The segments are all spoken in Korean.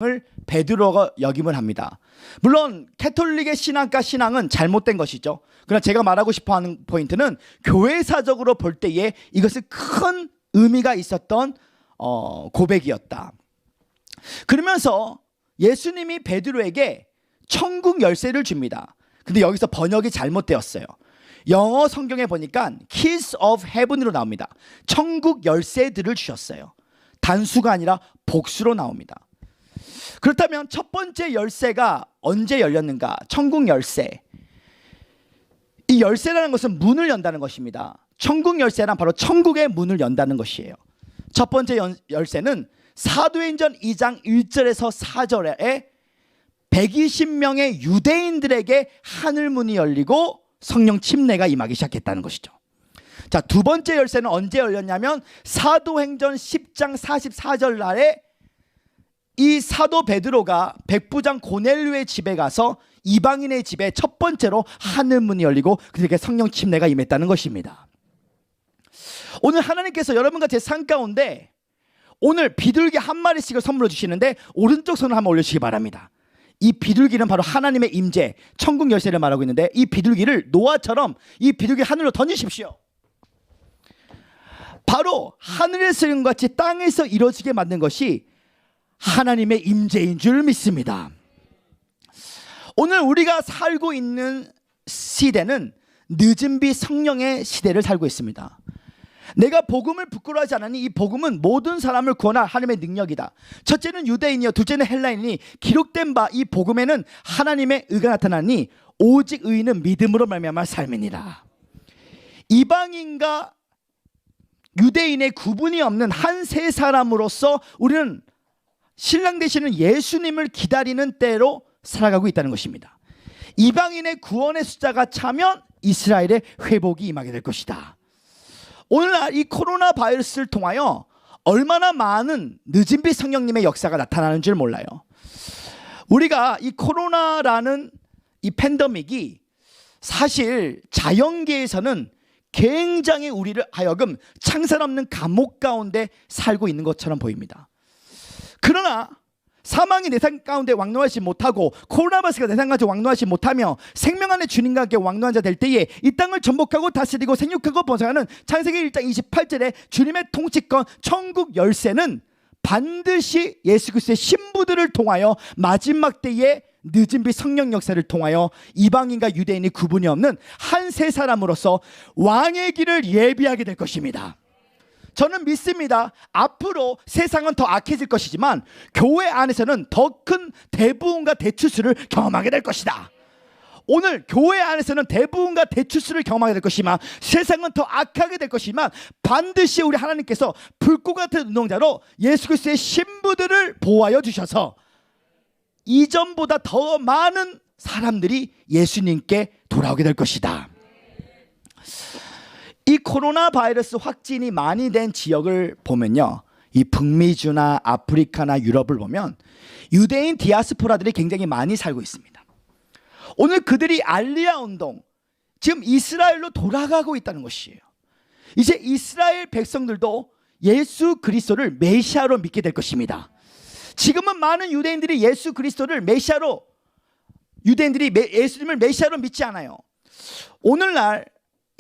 을 베드로가 역임을 합니다. 물론 캐톨릭의 신앙과 신앙은 잘못된 것이죠. 그러나 제가 말하고 싶어하는 포인트는 교회사적으로 볼 때에 이것은 큰 의미가 있었던 고백이었다. 그러면서 예수님이 베드로에게 천국 열쇠를 줍니다. 근데 여기서 번역이 잘못되었어요. 영어 성경에 보니까 Keys of Heaven으로 나옵니다. 천국 열쇠들을 주셨어요. 단수가 아니라 복수로 나옵니다. 그렇다면 첫 번째 열쇠가 언제 열렸는가? 천국 열쇠. 이 열쇠라는 것은 문을 연다는 것입니다. 천국 열쇠란 바로 천국의 문을 연다는 것이에요. 첫 번째 열쇠는 사도행전 2장 1절에서 4절에 120명의 유대인들에게 하늘문이 열리고 성령 침례가 임하기 시작했다는 것이죠. 자, 두 번째 열쇠는 언제 열렸냐면 사도행전 10장 44절 날에 이 사도 베드로가 백부장 고넬료의 집에 가서 이방인의 집에 첫 번째로 하늘문이 열리고 그들에게 성령 침례가 임했다는 것입니다. 오늘 하나님께서 여러분과 제 삶 가운데 오늘 비둘기 한 마리씩을 선물로 주시는데 오른쪽 손을 한번 올려주시기 바랍니다. 이 비둘기는 바로 하나님의 임재, 천국 열쇠를 말하고 있는데 이 비둘기를 노아처럼 이 비둘기 하늘로 던지십시오. 바로 하늘에서 이룬 것 같이 땅에서 이루어지게 만든 것이 하나님의 임재인 줄 믿습니다. 오늘 우리가 살고 있는 시대는 늦은 비 성령의 시대를 살고 있습니다. 내가 복음을 부끄러워하지 않으니 이 복음은 모든 사람을 구원할 하나님의 능력이다. 첫째는 유대인이요 둘째는 헬라인이니 기록된 바 이 복음에는 하나님의 의가 나타나니 오직 의인은 믿음으로 말미암아 삶이니라. 이방인과 유대인의 구분이 없는 한 세 사람으로서 우리는 신랑 되시는 예수님을 기다리는 때로 살아가고 있다는 것입니다. 이방인의 구원의 숫자가 차면 이스라엘의 회복이 임하게 될 것이다. 오늘날 이 코로나 바이러스를 통하여 얼마나 많은 늦은 빛 성령님의 역사가 나타나는 줄 몰라요. 우리가 이 코로나라는 이 팬데믹이 사실 자연계에서는 굉장히 우리를 하여금 창살 없는 감옥 가운데 살고 있는 것처럼 보입니다. 그러나 사망이 내 삶 가운데 왕노하지 못하고 코로나 바이러스가 내 삶 가운데 왕노하지 못하며 생명 안에 주님과 함께 왕노한 자 될 때에 이 땅을 전복하고 다스리고 생육하고 번성하는 창세기 1장 28절에 주님의 통치권 천국 열쇠는 반드시 예수 그리스도의 신부들을 통하여 마지막 때에 늦은 빛 성령 역사를 통하여 이방인과 유대인이 구분이 없는 한 세 사람으로서 왕의 길을 예비하게 될 것입니다. 저는 믿습니다. 앞으로 세상은 더 악해질 것이지만 교회 안에서는 더 큰 대부흥과 대추수를 경험하게 될 것이다. 오늘 교회 안에서는 대부흥과 대추수를 경험하게 될 것이지만 세상은 더 악하게 될 것이지만 반드시 우리 하나님께서 불꽃 같은 운동자로 예수 그리스도의 신부들을 보호하여 주셔서 이전보다 더 많은 사람들이 예수님께 돌아오게 될 것이다. 이 코로나 바이러스 확진이 많이 된 지역을 보면요, 이 북미주나 아프리카나 유럽을 보면 유대인 디아스포라들이 굉장히 많이 살고 있습니다. 오늘 그들이 알리야 운동, 지금 이스라엘로 돌아가고 있다는 것이에요. 이제 이스라엘 백성들도 예수 그리스도를 메시아로 믿게 될 것입니다. 지금은 많은 유대인들이 예수 그리스도를 메시아로, 유대인들이 예수님을 메시아로 믿지 않아요. 오늘날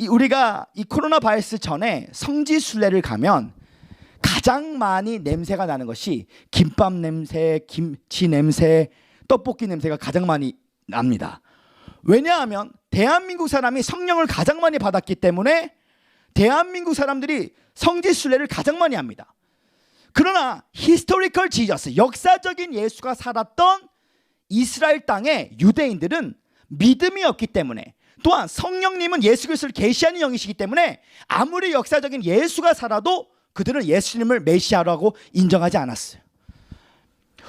우리가 이 코로나 바이러스 전에 성지 순례를 가면 가장 많이 냄새가 나는 것이 김밥 냄새, 김치 냄새, 떡볶이 냄새가 가장 많이 납니다. 왜냐하면 대한민국 사람이 성령을 가장 많이 받았기 때문에 대한민국 사람들이 성지 순례를 가장 많이 합니다. 그러나 히스토리컬 지저스, 역사적인 예수가 살았던 이스라엘 땅의 유대인들은 믿음이 없기 때문에, 또한 성령님은 예수 그리스도를 계시하는 영이시기 때문에 아무리 역사적인 예수가 살아도 그들은 예수님을 메시아라고 인정하지 않았어요.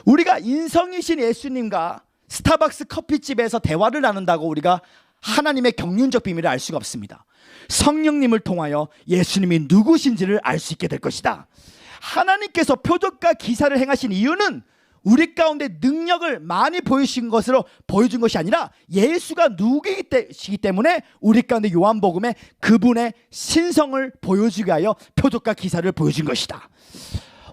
우리가 인성이신 예수님과 스타벅스 커피집에서 대화를 나눈다고 우리가 하나님의 경륜적 비밀을 알 수가 없습니다. 성령님을 통하여 예수님이 누구신지를 알 수 있게 될 것이다. 하나님께서 표적과 기사를 행하신 이유는 우리 가운데 능력을 많이 보여주신 것으로 보여준 것이 아니라 예수가 누구이기 때문에 우리 가운데 요한복음에 그분의 신성을 보여주기 위하여 표적과 기사를 보여준 것이다.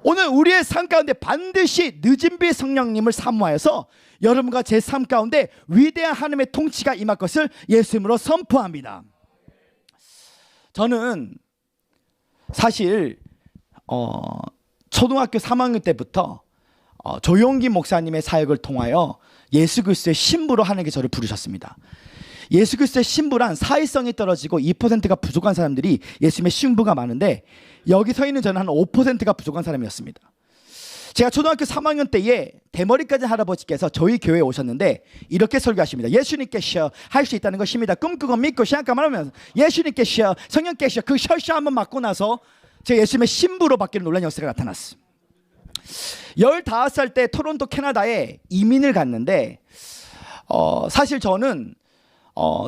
오늘 우리의 삶 가운데 반드시 늦은 비 성령님을 사모하여서 여러분과 제 삶 가운데 위대한 하나님의 통치가 임할 것을 예수님으로 선포합니다. 저는 사실 초등학교 3학년 때부터 조용기 목사님의 사역을 통하여 예수 그리스도의 신부로 하나님께 저를 부르셨습니다. 예수 그리스도의 신부란 사회성이 떨어지고 2%가 부족한 사람들이 예수님의 신부가 많은데 여기 서 있는 저는 한 5%가 부족한 사람이었습니다. 제가 초등학교 3학년 때에 대머리까지 할아버지께서 저희 교회에 오셨는데 이렇게 설교하십니다. 예수님께서 할 수 있다는 것입니다. 꿈꾸고 믿고 생각만 하면서 예수님께서 성령께서 그 셔셔 한번 맞고 나서 제가 예수님의 신부로 바뀌는 놀라운 역사가 나타났어요. 15살 때 토론토 캐나다에 이민을 갔는데 사실 저는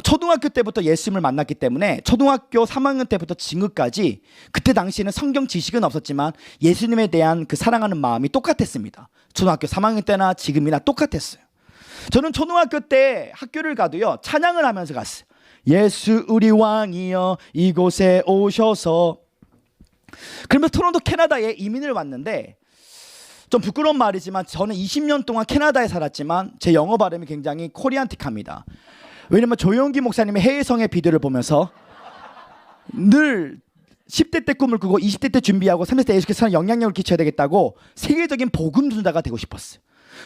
초등학교 때부터 예수님을 만났기 때문에 초등학교 3학년 때부터 지금까지 그때 당시에는 성경 지식은 없었지만 예수님에 대한 그 사랑하는 마음이 똑같았습니다. 초등학교 3학년 때나 지금이나 똑같았어요. 저는 초등학교 때 학교를 가도요 찬양을 하면서 갔어요. 예수 우리 왕이여 이곳에 오셔서. 그러면서 토론토 캐나다에 이민을 왔는데 좀 부끄러운 말이지만 저는 20년 동안 캐나다에 살았지만 제 영어 발음이 굉장히 코리안틱합니다. 왜냐면 조용기 목사님의 해외성의 비디오를 보면서 늘 10대 때 꿈을 꾸고 20대 때 준비하고 30대 예수께서 영향력을 끼쳐야 되겠다고 세계적인 복음 전자가 되고 싶었어요.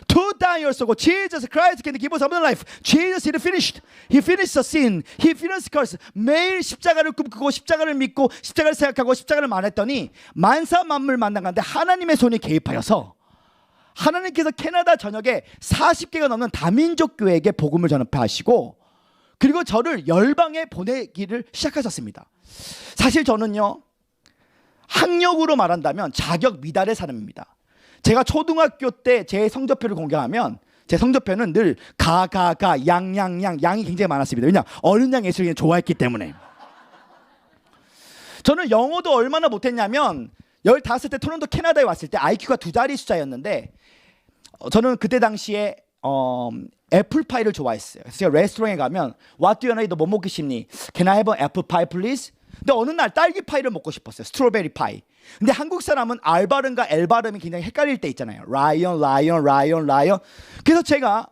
2,000 years ago, Jesus Christ can give us another life. Jesus, He finished. He finished the sin. He finished the curse. 매일 십자가를 꿈꾸고 십자가를 믿고 십자가를 생각하고 십자가를 말했더니 만사 만물 만나가는데 하나님의 손이 개입하여서 하나님께서 캐나다 전역에 40개가 넘는 다민족 교회에게 복음을 전파하시고 그리고 저를 열방에 보내기를 시작하셨습니다. 사실 저는요 학력으로 말한다면 자격 미달의 사람입니다. 제가 초등학교 때 제 성적표를 공개하면 제 성적표는 늘 양양양 양이 굉장히 많았습니다. 왜냐 어린 양 예수를 좋아했기 때문에. 저는 영어도 얼마나 못했냐면 15살 때 토론토 캐나다에 왔을 때 IQ가 2자리 숫자였는데 저는 그때 당시에 애플파이를 좋아했어요. 그래서 제가 레스토랑에 가면 What do you want? 너 뭐 먹고 싶니? Can I have an apple pie please? 근데 어느 날 딸기파이를 먹고 싶었어요. 스트로베리 파이. 근데 한국 사람은 R 발음과 L 발음이 굉장히 헷갈릴 때 있잖아요. 라이언. 그래서 제가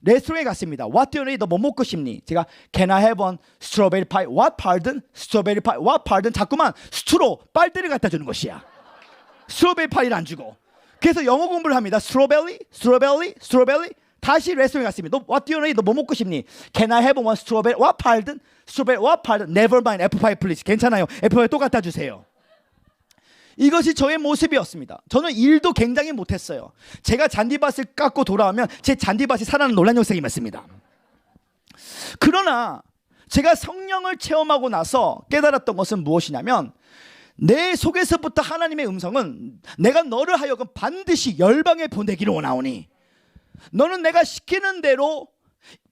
레스토랑에 갔습니다. What do you want? 너 뭐 먹고 싶니? 제가 Can I have one strawberry pie? What pardon? Strawberry pie. What pardon? 자꾸만 스트로 빨대를 갖다 주는 것이야. 스트로베리 파이를 안 주고. 그래서 영어 공부를 합니다. 스트로베리. 다시 레스토랑에 갔습니다. 너 What do you want? 너 뭐 먹고 싶니? Can I have one strawberry? What pardon? Strawberry. What pardon? Never mind. apple pie please. 괜찮아요. apple pie 또 갖다 주세요. 이것이 저의 모습이었습니다. 저는 일도 굉장히 못했어요. 제가 잔디밭을 깎고 돌아오면 제 잔디밭이 살아나는 놀라운 역사가 임했습니다. 그러나 제가 성령을 체험하고 나서 깨달았던 것은 무엇이냐면 내 속에서부터 하나님의 음성은 내가 너를 하여금 반드시 열방에 보내기를 원하오니 너는 내가 시키는 대로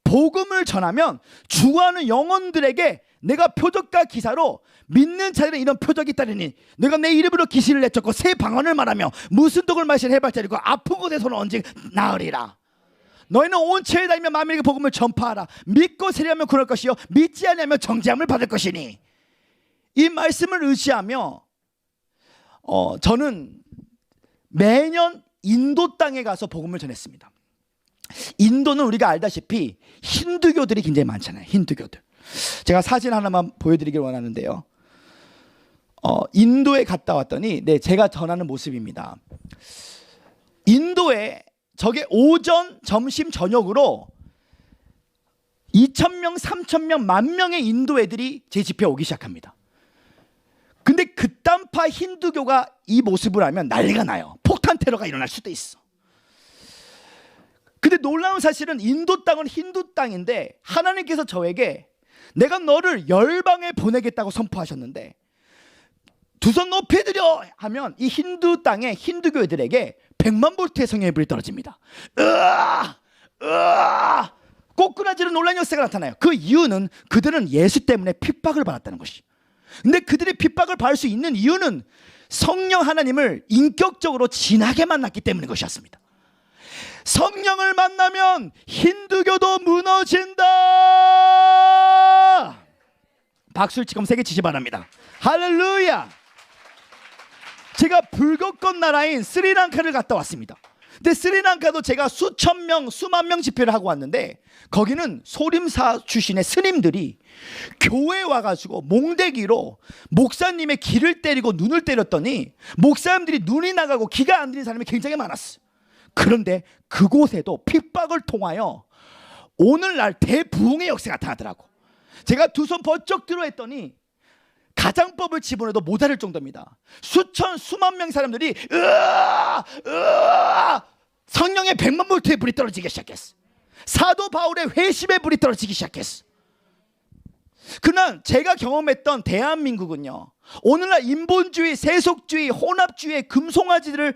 복음을 전하면 죽어가는 영혼들에게 내가 표적과 기사로 믿는 자들은 이런 표적이 있다니 내가 내 이름으로 기신을 내쫓고 새 방언을 말하며 무슨 독을 마신 해발자리고 아픈 곳에서는 언제 나으리라. 너희는 온 체에 다니며 만민에게 복음을 전파하라. 믿고 세례하면 그럴 것이요 믿지 아니하면 정죄함을 받을 것이니. 이 말씀을 의지하며 저는 매년 인도 땅에 가서 복음을 전했습니다. 인도는 우리가 알다시피 힌두교들이 굉장히 많잖아요. 힌두교들. 제가 사진 하나만 보여드리길 원하는데요. 인도에 갔다 왔더니 제가 전하는 모습입니다. 인도에 저게 오전, 점심, 저녁으로 2,000명, 3,000명, 10,000명의 인도 애들이 제 집회에 오기 시작합니다. 근데 그딴파 힌두교가 이 모습을 알면 난리가 나요. 폭탄 테러가 일어날 수도 있어. 근데 놀라운 사실은 인도 땅은 힌두 땅인데 하나님께서 저에게 내가 너를 열방에 보내겠다고 선포하셨는데 두 손 높이드려 하면 이 힌두 땅의 힌두교들에게 100만 볼트의 성령의 불이 떨어집니다. 꼬꾸라지는 놀라운 역사가 나타나요. 그 이유는 그들은 예수 때문에 핍박을 받았다는 것이. 근데 그들이 핍박을 받을 수 있는 이유는 성령 하나님을 인격적으로 진하게 만났기 때문인 것이었습니다. 성령을 만나면 힌두교도 무너진다. 박수를 지금 세게 치시 바랍니다. 할렐루야. 제가 불교권 나라인 스리랑카를 갔다 왔습니다. 근데 스리랑카도 제가 수천 명, 수만 명 집회를 하고 왔는데 거기는 소림사 출신의 스님들이 교회에 와가지고 몽대기로 목사님의 귀를 때리고 눈을 때렸더니 목사님들이 눈이 나가고 귀가 안 들리는 사람이 굉장히 많았어요. 그런데 그곳에도 핍박을 통하여 오늘날 대부흥의 역사가 나타나더라고. 제가 두 손 번쩍 들어 했더니 가장법을 집어넣어도 모자랄 정도입니다. 수천 수만 명 사람들이 성령의 100만 볼트의 불이 떨어지기 시작했어. 사도 바울의 회심의 불이 떨어지기 시작했어. 그러나 제가 경험했던 대한민국은요, 오늘날 인본주의, 세속주의, 혼합주의의 금송아지들을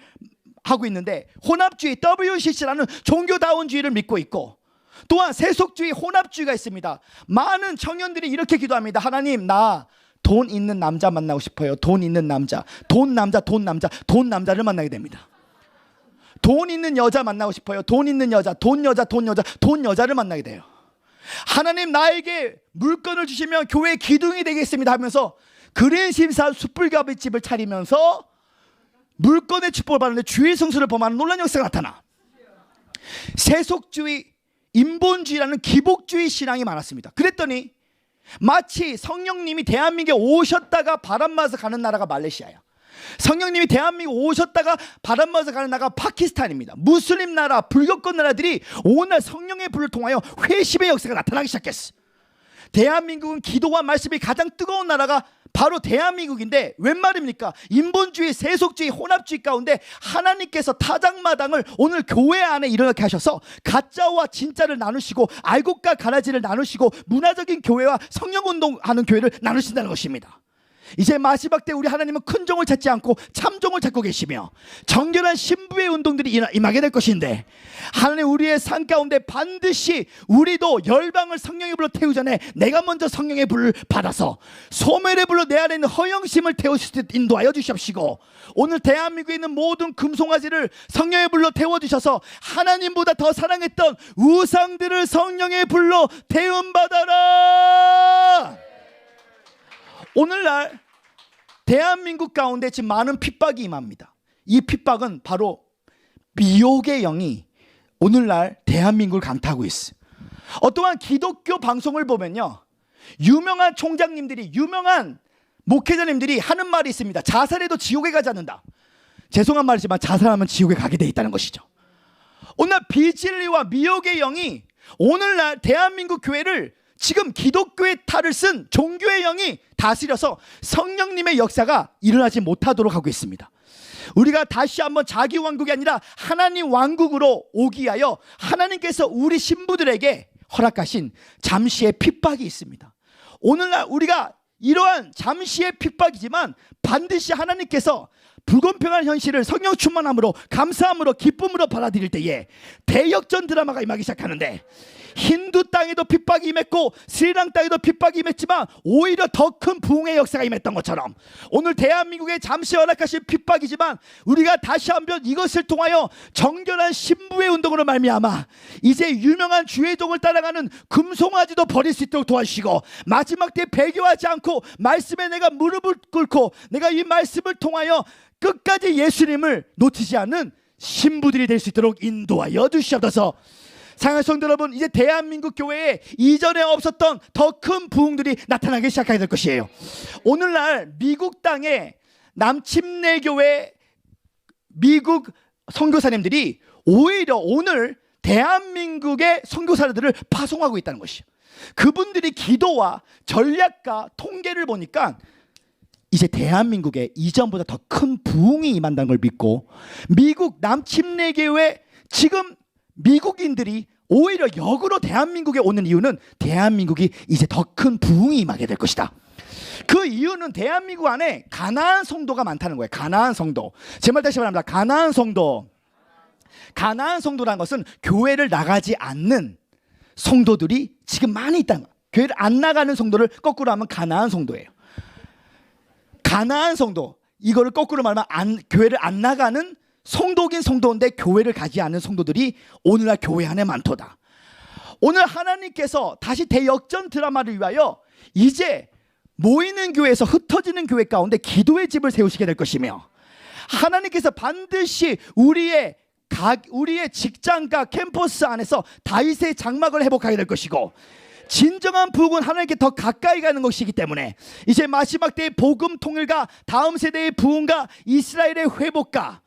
하고 있는데, 혼합주의 WCC라는 종교다원주의를 믿고 있고, 또한 세속주의, 혼합주의가 있습니다. 많은 청년들이 이렇게 기도합니다. 하나님, 나 돈 있는 남자 만나고 싶어요. 돈 있는 남자, 돈 남자를 만나게 됩니다. 돈 있는 여자 만나고 싶어요. 돈 있는 여자, 돈 여자를 만나게 돼요. 하나님, 나에게 물건을 주시면 교회 기둥이 되겠습니다 하면서 그린심사 숯불갈비집을 차리면서 물건의 축복을 받는데 주의 성수를 범하는 놀라운 역사가 나타나. 세속주의, 인본주의라는 기복주의 신앙이 많았습니다. 그랬더니 마치 성령님이 대한민국에 오셨다가 바람 맞아서 가는 나라가 말레이시아야. 성령님이 대한민국 오셨다가 바람 맞아서 가는 나라가 파키스탄입니다. 무슬림 나라, 불교권 나라들이 오늘 성령의 불을 통하여 회심의 역사가 나타나기 시작했어. 대한민국은 기도와 말씀이 가장 뜨거운 나라가 바로 대한민국인데 웬 말입니까? 인본주의, 세속주의, 혼합주의 가운데 하나님께서 타작마당을 오늘 교회 안에 일어나게 하셔서 가짜와 진짜를 나누시고 알곡과 가라지를 나누시고 문화적인 교회와 성령운동하는 교회를 나누신다는 것입니다. 이제 마지막 때 우리 하나님은 큰 종을 찾지 않고 참종을 찾고 계시며 정결한 신부의 운동들이 임하게 될 것인데, 하나님 우리의 삶 가운데 반드시 우리도 열방을 성령의 불로 태우기 전에 내가 먼저 성령의 불을 받아서 소멸의 불로 내 안에 있는 허영심을 태우실 수 있도록 인도하여 주시옵시고, 오늘 대한민국에 있는 모든 금송아지를 성령의 불로 태워주셔서 하나님보다 더 사랑했던 우상들을 성령의 불로 태움받아라. 오늘날 대한민국 가운데 지금 많은 핍박이 임합니다. 이 핍박은 바로 미혹의 영이 오늘날 대한민국을 강타하고 있어요. 어떠한 기독교 방송을 보면요, 유명한 총장님들이, 유명한 목회자님들이 하는 말이 있습니다. 자살해도 지옥에 가지 않는다. 죄송한 말이지만 자살하면 지옥에 가게 돼 있다는 것이죠. 오늘 비진리와 미혹의 영이 오늘날 대한민국 교회를 지금 기독교의 탈을 쓴 종교의 영이 다스려서 성령님의 역사가 일어나지 못하도록 하고 있습니다. 우리가 다시 한번 자기 왕국이 아니라 하나님 왕국으로 오기 위하여 하나님께서 우리 신부들에게 허락하신 잠시의 핍박이 있습니다. 오늘날 우리가 이러한 잠시의 핍박이지만 반드시 하나님께서 불공평한 현실을 성령 충만함으로, 감사함으로, 기쁨으로 받아들일 때에 대역전 드라마가 임하기 시작하는데, 힌두 땅에도 핍박이 임했고 스리랑 땅에도 핍박이 임했지만 오히려 더 큰 부흥의 역사가 임했던 것처럼 오늘 대한민국에 잠시 허락하신 핍박이지만 우리가 다시 한번 이것을 통하여 정결한 신부의 운동으로 말미암아 이제 유명한 주의종을 따라가는 금송아지도 버릴 수 있도록 도와주시고, 마지막 때 배교하지 않고 말씀에 내가 무릎을 꿇고 내가 이 말씀을 통하여 끝까지 예수님을 놓치지 않는 신부들이 될 수 있도록 인도하여 주시옵소서. 사랑하는 성도 여러분, 이제 대한민국 교회에 이전에 없었던 더 큰 부흥들이 나타나기 시작하게 될 것이에요. 오늘날 미국 땅에 남침례교회 미국 선교사님들이 오히려 오늘 대한민국의 선교사들을 파송하고 있다는 것이에요. 그분들이 기도와 전략과 통계를 보니까 이제 대한민국에 이전보다 더 큰 부흥이 임한다는 걸 믿고, 미국 남침례교회 지금 미국인들이 오히려 역으로 대한민국에 오는 이유는 대한민국이 이제 더 큰 부흥이 임하게 될 것이다. 그 이유는 대한민국 안에 가나안 성도가 많다는 거예요. 가나안 성도. 제 말 다시 말합니다. 가나안 성도. 가나안 성도라는 것은 교회를 나가지 않는 성도들이 지금 많이 있다는 거예요. 교회를 안 나가는 성도를 거꾸로 하면 가나안 성도예요. 가나안 성도, 이거를 거꾸로 말하면 교회를 안 나가는 성도긴 성도인데 교회를 가지 않는 성도들이 오늘날 교회 안에 많도다. 오늘 하나님께서 다시 대역전 드라마를 위하여 이제 모이는 교회에서 흩어지는 교회 가운데 기도의 집을 세우시게 될 것이며, 하나님께서 반드시 우리의 직장과 캠퍼스 안에서 다윗의 장막을 회복하게 될 것이고, 진정한 부흥은 하나님께 더 가까이 가는 것이기 때문에 이제 마지막 때의 복음 통일과 다음 세대의 부흥과 이스라엘의 회복과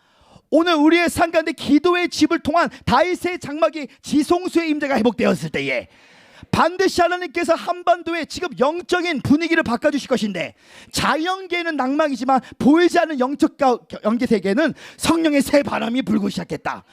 오늘 우리의 삶 가운데 기도의 집을 통한 다윗의 장막이 지성소의 임재가 회복되었을 때에 반드시 하나님께서 한반도에 지금 영적인 분위기를 바꿔주실 것인데, 자연계에는 낭만이지만 보이지 않는 영적 영계 세계에는 성령의 새 바람이 불고 시작했다.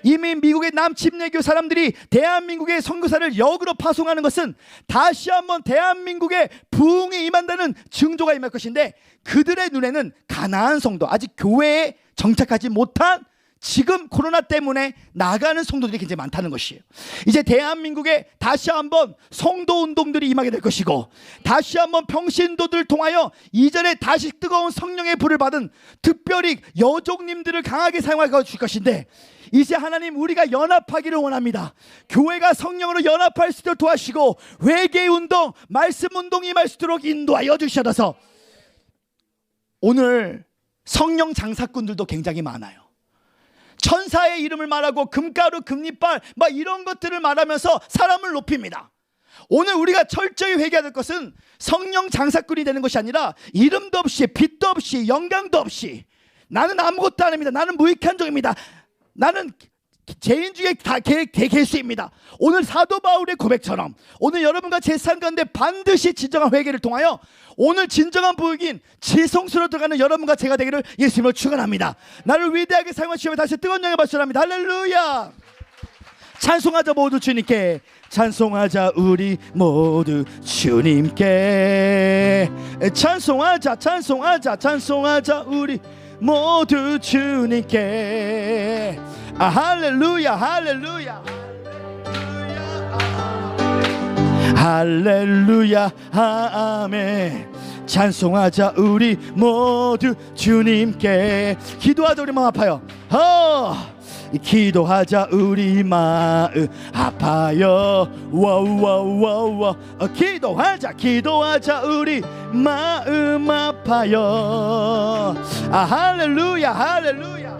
이미 미국의 남침례교 사람들이 대한민국의 선교사를 역으로 파송하는 것은 다시 한번 대한민국의 부흥이 임한다는 징조가 임할 것인데, 그들의 눈에는 가나안 성도, 아직 교회에 정착하지 못한, 지금 코로나 때문에 나가는 성도들이 굉장히 많다는 것이에요. 이제 대한민국에 다시 한번 성도 운동들이 임하게 될 것이고, 다시 한번 평신도들을 통하여 이전에 다시 뜨거운 성령의 불을 받은 특별히 여종님들을 강하게 사용할 것인데, 이제 하나님 우리가 연합하기를 원합니다. 교회가 성령으로 연합할 수 있도록 도와주시고, 회개 운동, 말씀 운동이 임할 수 있도록 인도하여 주셔서, 오늘 성령 장사꾼들도 굉장히 많아요. 천사의 이름을 말하고 금가루, 금리빨 막 이런 것들을 말하면서 사람을 높입니다. 오늘 우리가 철저히 회개해야 될 것은 성령 장사꾼이 되는 것이 아니라 이름도 없이 빛도 없이 영광도 없이 나는 아무것도 아닙니다. 나는 무익한 종입니다. 나는 죄인 중에 다 개수입니다. 오늘 사도 바울의 고백처럼 오늘 여러분과 제 삶 가운데 반드시 진정한 회개를 통하여 오늘 진정한 부흥인 지성소로 들어가는 여러분과 제가 되기를 예수님으로 축원합니다. 나를 위대하게 사용하시며 다시 뜨거운 영광을 받으시랍니다. 할렐루야. 찬송하자 모두 주님께, 찬송하자 우리 모두 주님께, 찬송하자 찬송하자 찬송하자 우리 모두 주님께. 할렐루야 할렐루야 할렐루야 아멘. 찬송하자 우리 모두 주님께. 기도하자 우리 마음 아파요. 기도하자 우리 마음 아파요. 와우와우와우. 기도하자 우리 마음 아파요. 할렐루야 할렐루야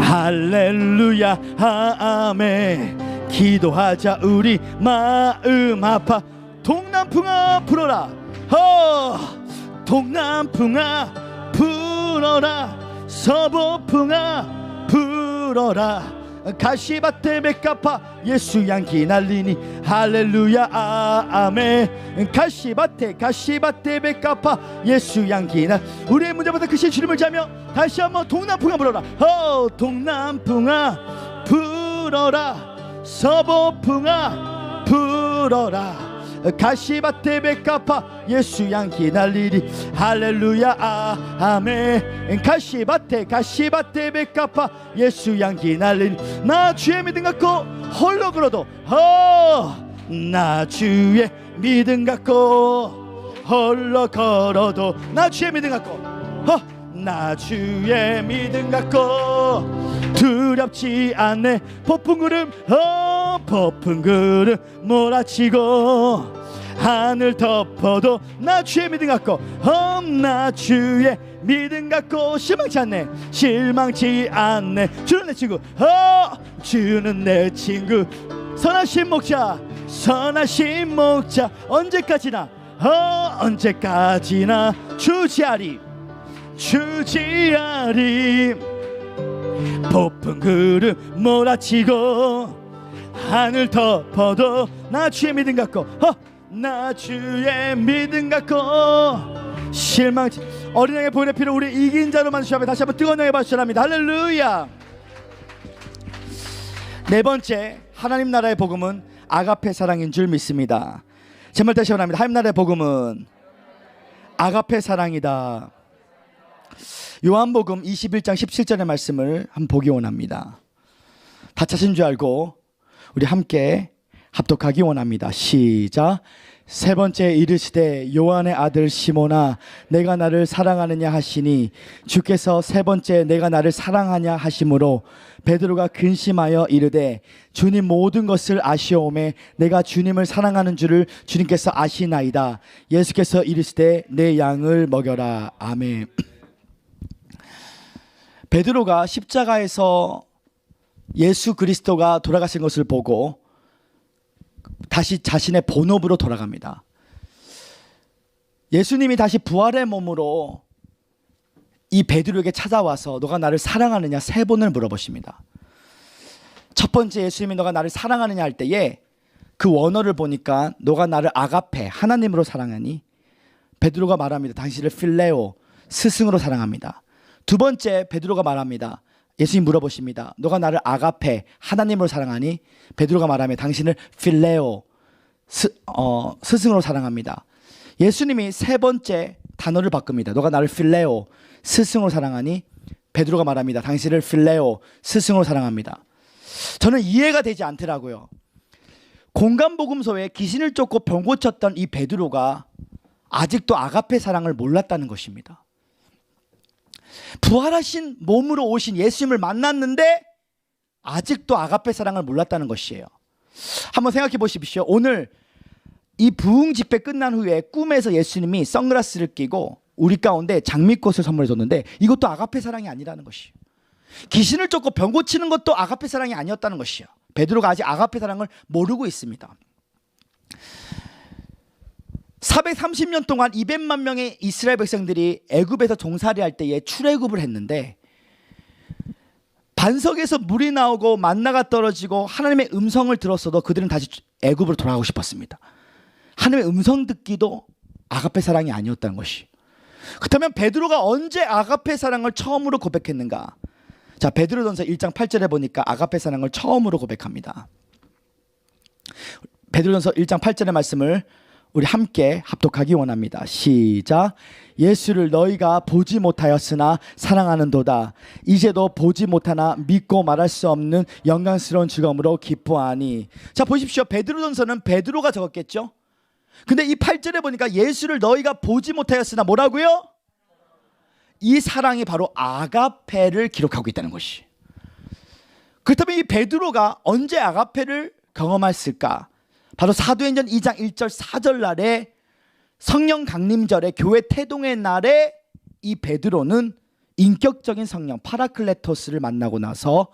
할렐루야 아멘. 기도하자 우리 마음 아파. 동남풍아 불어라. 동남풍아 불어라. 서보풍아 불어라. 가시밭에 백가파 예수 향기 날리니 할렐루야 아멘. 가시밭에 백가파 예수 향기 날. 우리의 문제보다 크신 주님을 자며 다시 한번 동남풍아 불어라. 동남풍아 불어라. 서보풍아 불어라. 가시밭에 백가파 예수 향기 날리리 할렐루야 아멘. 가시밭에 백가파 예수 향기 날리니. 나 주의 믿음 갖고 홀로 걸어도 나 주의 믿음 갖고 홀로 걸어도 나 주의 믿음 갖고 나 주의 믿음 갖고 두렵지 않네. 폭풍 구름 몰아치고 하늘 덮어도 나 주의 믿음 갖고 나 주의 믿음 갖고 실망치 않네. 주는 내 친구 주는 내 친구. 선하신 목자 언제까지나 주지하리. 폭풍 구름 몰아치고 하늘 덮어도 나 주의 믿음 갖고 나 주의 믿음 갖고 실망치. 어린 양의 보혈의 피로 우리 이긴 자로 만드시오. 다시 한번 뜨거운 영광을 받으시라 합니다. 할렐루야. 네 번째, 하나님 나라의 복음은 아가페 사랑인 줄 믿습니다. 제말 다시 원합니다. 하나님 나라의 복음은 아가페 사랑이다. 요한복음 21장 17절의 말씀을 한번 보기 원합니다. 다 찾은 줄 알고 우리 함께 합독하기 원합니다. 시작. 세 번째 이르시되 요한의 아들 시몬아 내가 나를 사랑하느냐 하시니 주께서 세 번째 내가 나를 사랑하냐 하심으로 베드로가 근심하여 이르되 주님 모든 것을 아시오매 내가 주님을 사랑하는 줄을 주님께서 아시나이다. 예수께서 이르시되 내 양을 먹여라. 아멘. 베드로가 십자가에서 예수 그리스도가 돌아가신 것을 보고 다시 자신의 본업으로 돌아갑니다. 예수님이 다시 부활의 몸으로 이 베드로에게 찾아와서 너가 나를 사랑하느냐 3번을 물어보십니다. 첫 번째 예수님이 너가 나를 사랑하느냐 할 때에 그 원어를 보니까 너가 나를 아가페 하나님으로 사랑하니? 베드로가 말합니다. 당신을 필레오 스승으로 사랑합니다. 두 번째 베드로가 말합니다. 예수님 물어보십니다. 너가 나를 아가페 하나님으로 사랑하니? 베드로가 말합니다. 당신을 필레오 스승으로 사랑합니다. 예수님이 3번째 단어를 바꿉니다. 너가 나를 필레오 스승으로 사랑하니? 베드로가 말합니다. 당신을 필레오 스승으로 사랑합니다. 저는 이해가 되지 않더라고요. 공간복음서에 귀신을 쫓고 병 고쳤던 이 베드로가 아직도 아가페 사랑을 몰랐다는 것입니다. 부활하신 몸으로 오신 예수님을 만났는데 아직도 아가페 사랑을 몰랐다는 것이에요. 한번 생각해 보십시오. 오늘 이 부흥 집회 끝난 후에 꿈에서 예수님이 선글라스를 끼고 우리 가운데 장미꽃을 선물해 줬는데 이것도 아가페 사랑이 아니라는 것이에요. 귀신을 쫓고 병 고치는 것도 아가페 사랑이 아니었다는 것이에요. 베드로가 아직 아가페 사랑을 모르고 있습니다. 430년 동안 200만 명의 이스라엘 백성들이 애굽에서 종살이할 때에 출애굽을 했는데 반석에서 물이 나오고 만나가 떨어지고 하나님의 음성을 들었어도 그들은 다시 애굽으로 돌아가고 싶었습니다. 하나님의 음성 듣기도 아가페 사랑이 아니었다는 것이. 그렇다면 베드로가 언제 아가페 사랑을 처음으로 고백했는가? 자, 베드로전서 1장 8절에 보니까 아가페 사랑을 처음으로 고백합니다. 베드로전서 1장 8절의 말씀을 우리 함께 합독하기 원합니다. 시작. 예수를 너희가 보지 못하였으나 사랑하는도다. 이제도 보지 못하나 믿고 말할 수 없는 영광스러운 즐거움으로 기뻐하니. 자, 보십시오. 베드로전서는 베드로가 적었겠죠. 근데 이 8절에 보니까 예수를 너희가 보지 못하였으나 뭐라고요? 이 사랑이 바로 아가페를 기록하고 있다는 것이. 그렇다면 이 베드로가 언제 아가페를 경험했을까? 바로 사도행전 2장 1절 4절 날에 성령 강림절에 교회 태동의 날에 이 베드로는 인격적인 성령 파라클레토스를 만나고 나서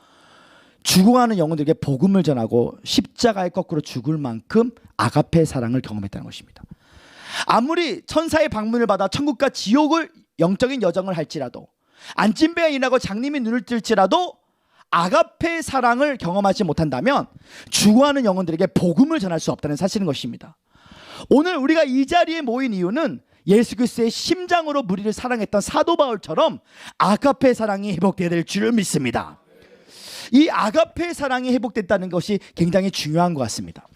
죽어가는 영혼들에게 복음을 전하고 십자가에 거꾸로 죽을 만큼 아가페의 사랑을 경험했다는 것입니다. 아무리 천사의 방문을 받아 천국과 지옥을 영적인 여정을 할지라도 안진배가 일어나고 장님이 눈을 뜰지라도 아가페의 사랑을 경험하지 못한다면 죽어가는 영혼들에게 복음을 전할 수 없다는 사실인 것입니다. 오늘 우리가 이 자리에 모인 이유는 예수 그리스도의 심장으로 무리를 사랑했던 사도 바울처럼 아가페의 사랑이 회복되어야 될 줄을 믿습니다. 이 아가페의 사랑이 회복됐다는 것이 굉장히 중요한 것 같습니다.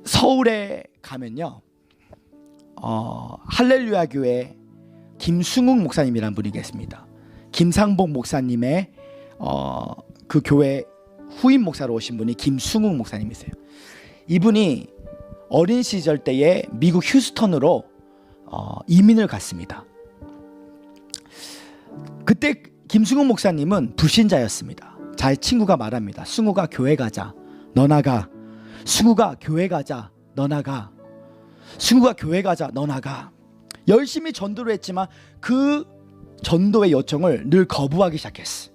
서울에 가면요, 할렐루야 교회 김승욱 목사님이라는 분이 계십니다. 김상복 목사님의 그 교회 후임 목사로 오신 분이 김승욱 목사님이세요. 이분이 어린 시절 때에 미국 휴스턴으로 이민을 갔습니다. 그때 김승욱 목사님은 불신자였습니다. 자기 친구가 말합니다. 승우가 교회 가자, 너 나가. 승우가 교회 가자, 너 나가. 승우가 교회 가자, 너 나가. 열심히 전도를 했지만 그 전도의 요청을 늘 거부하기 시작했어.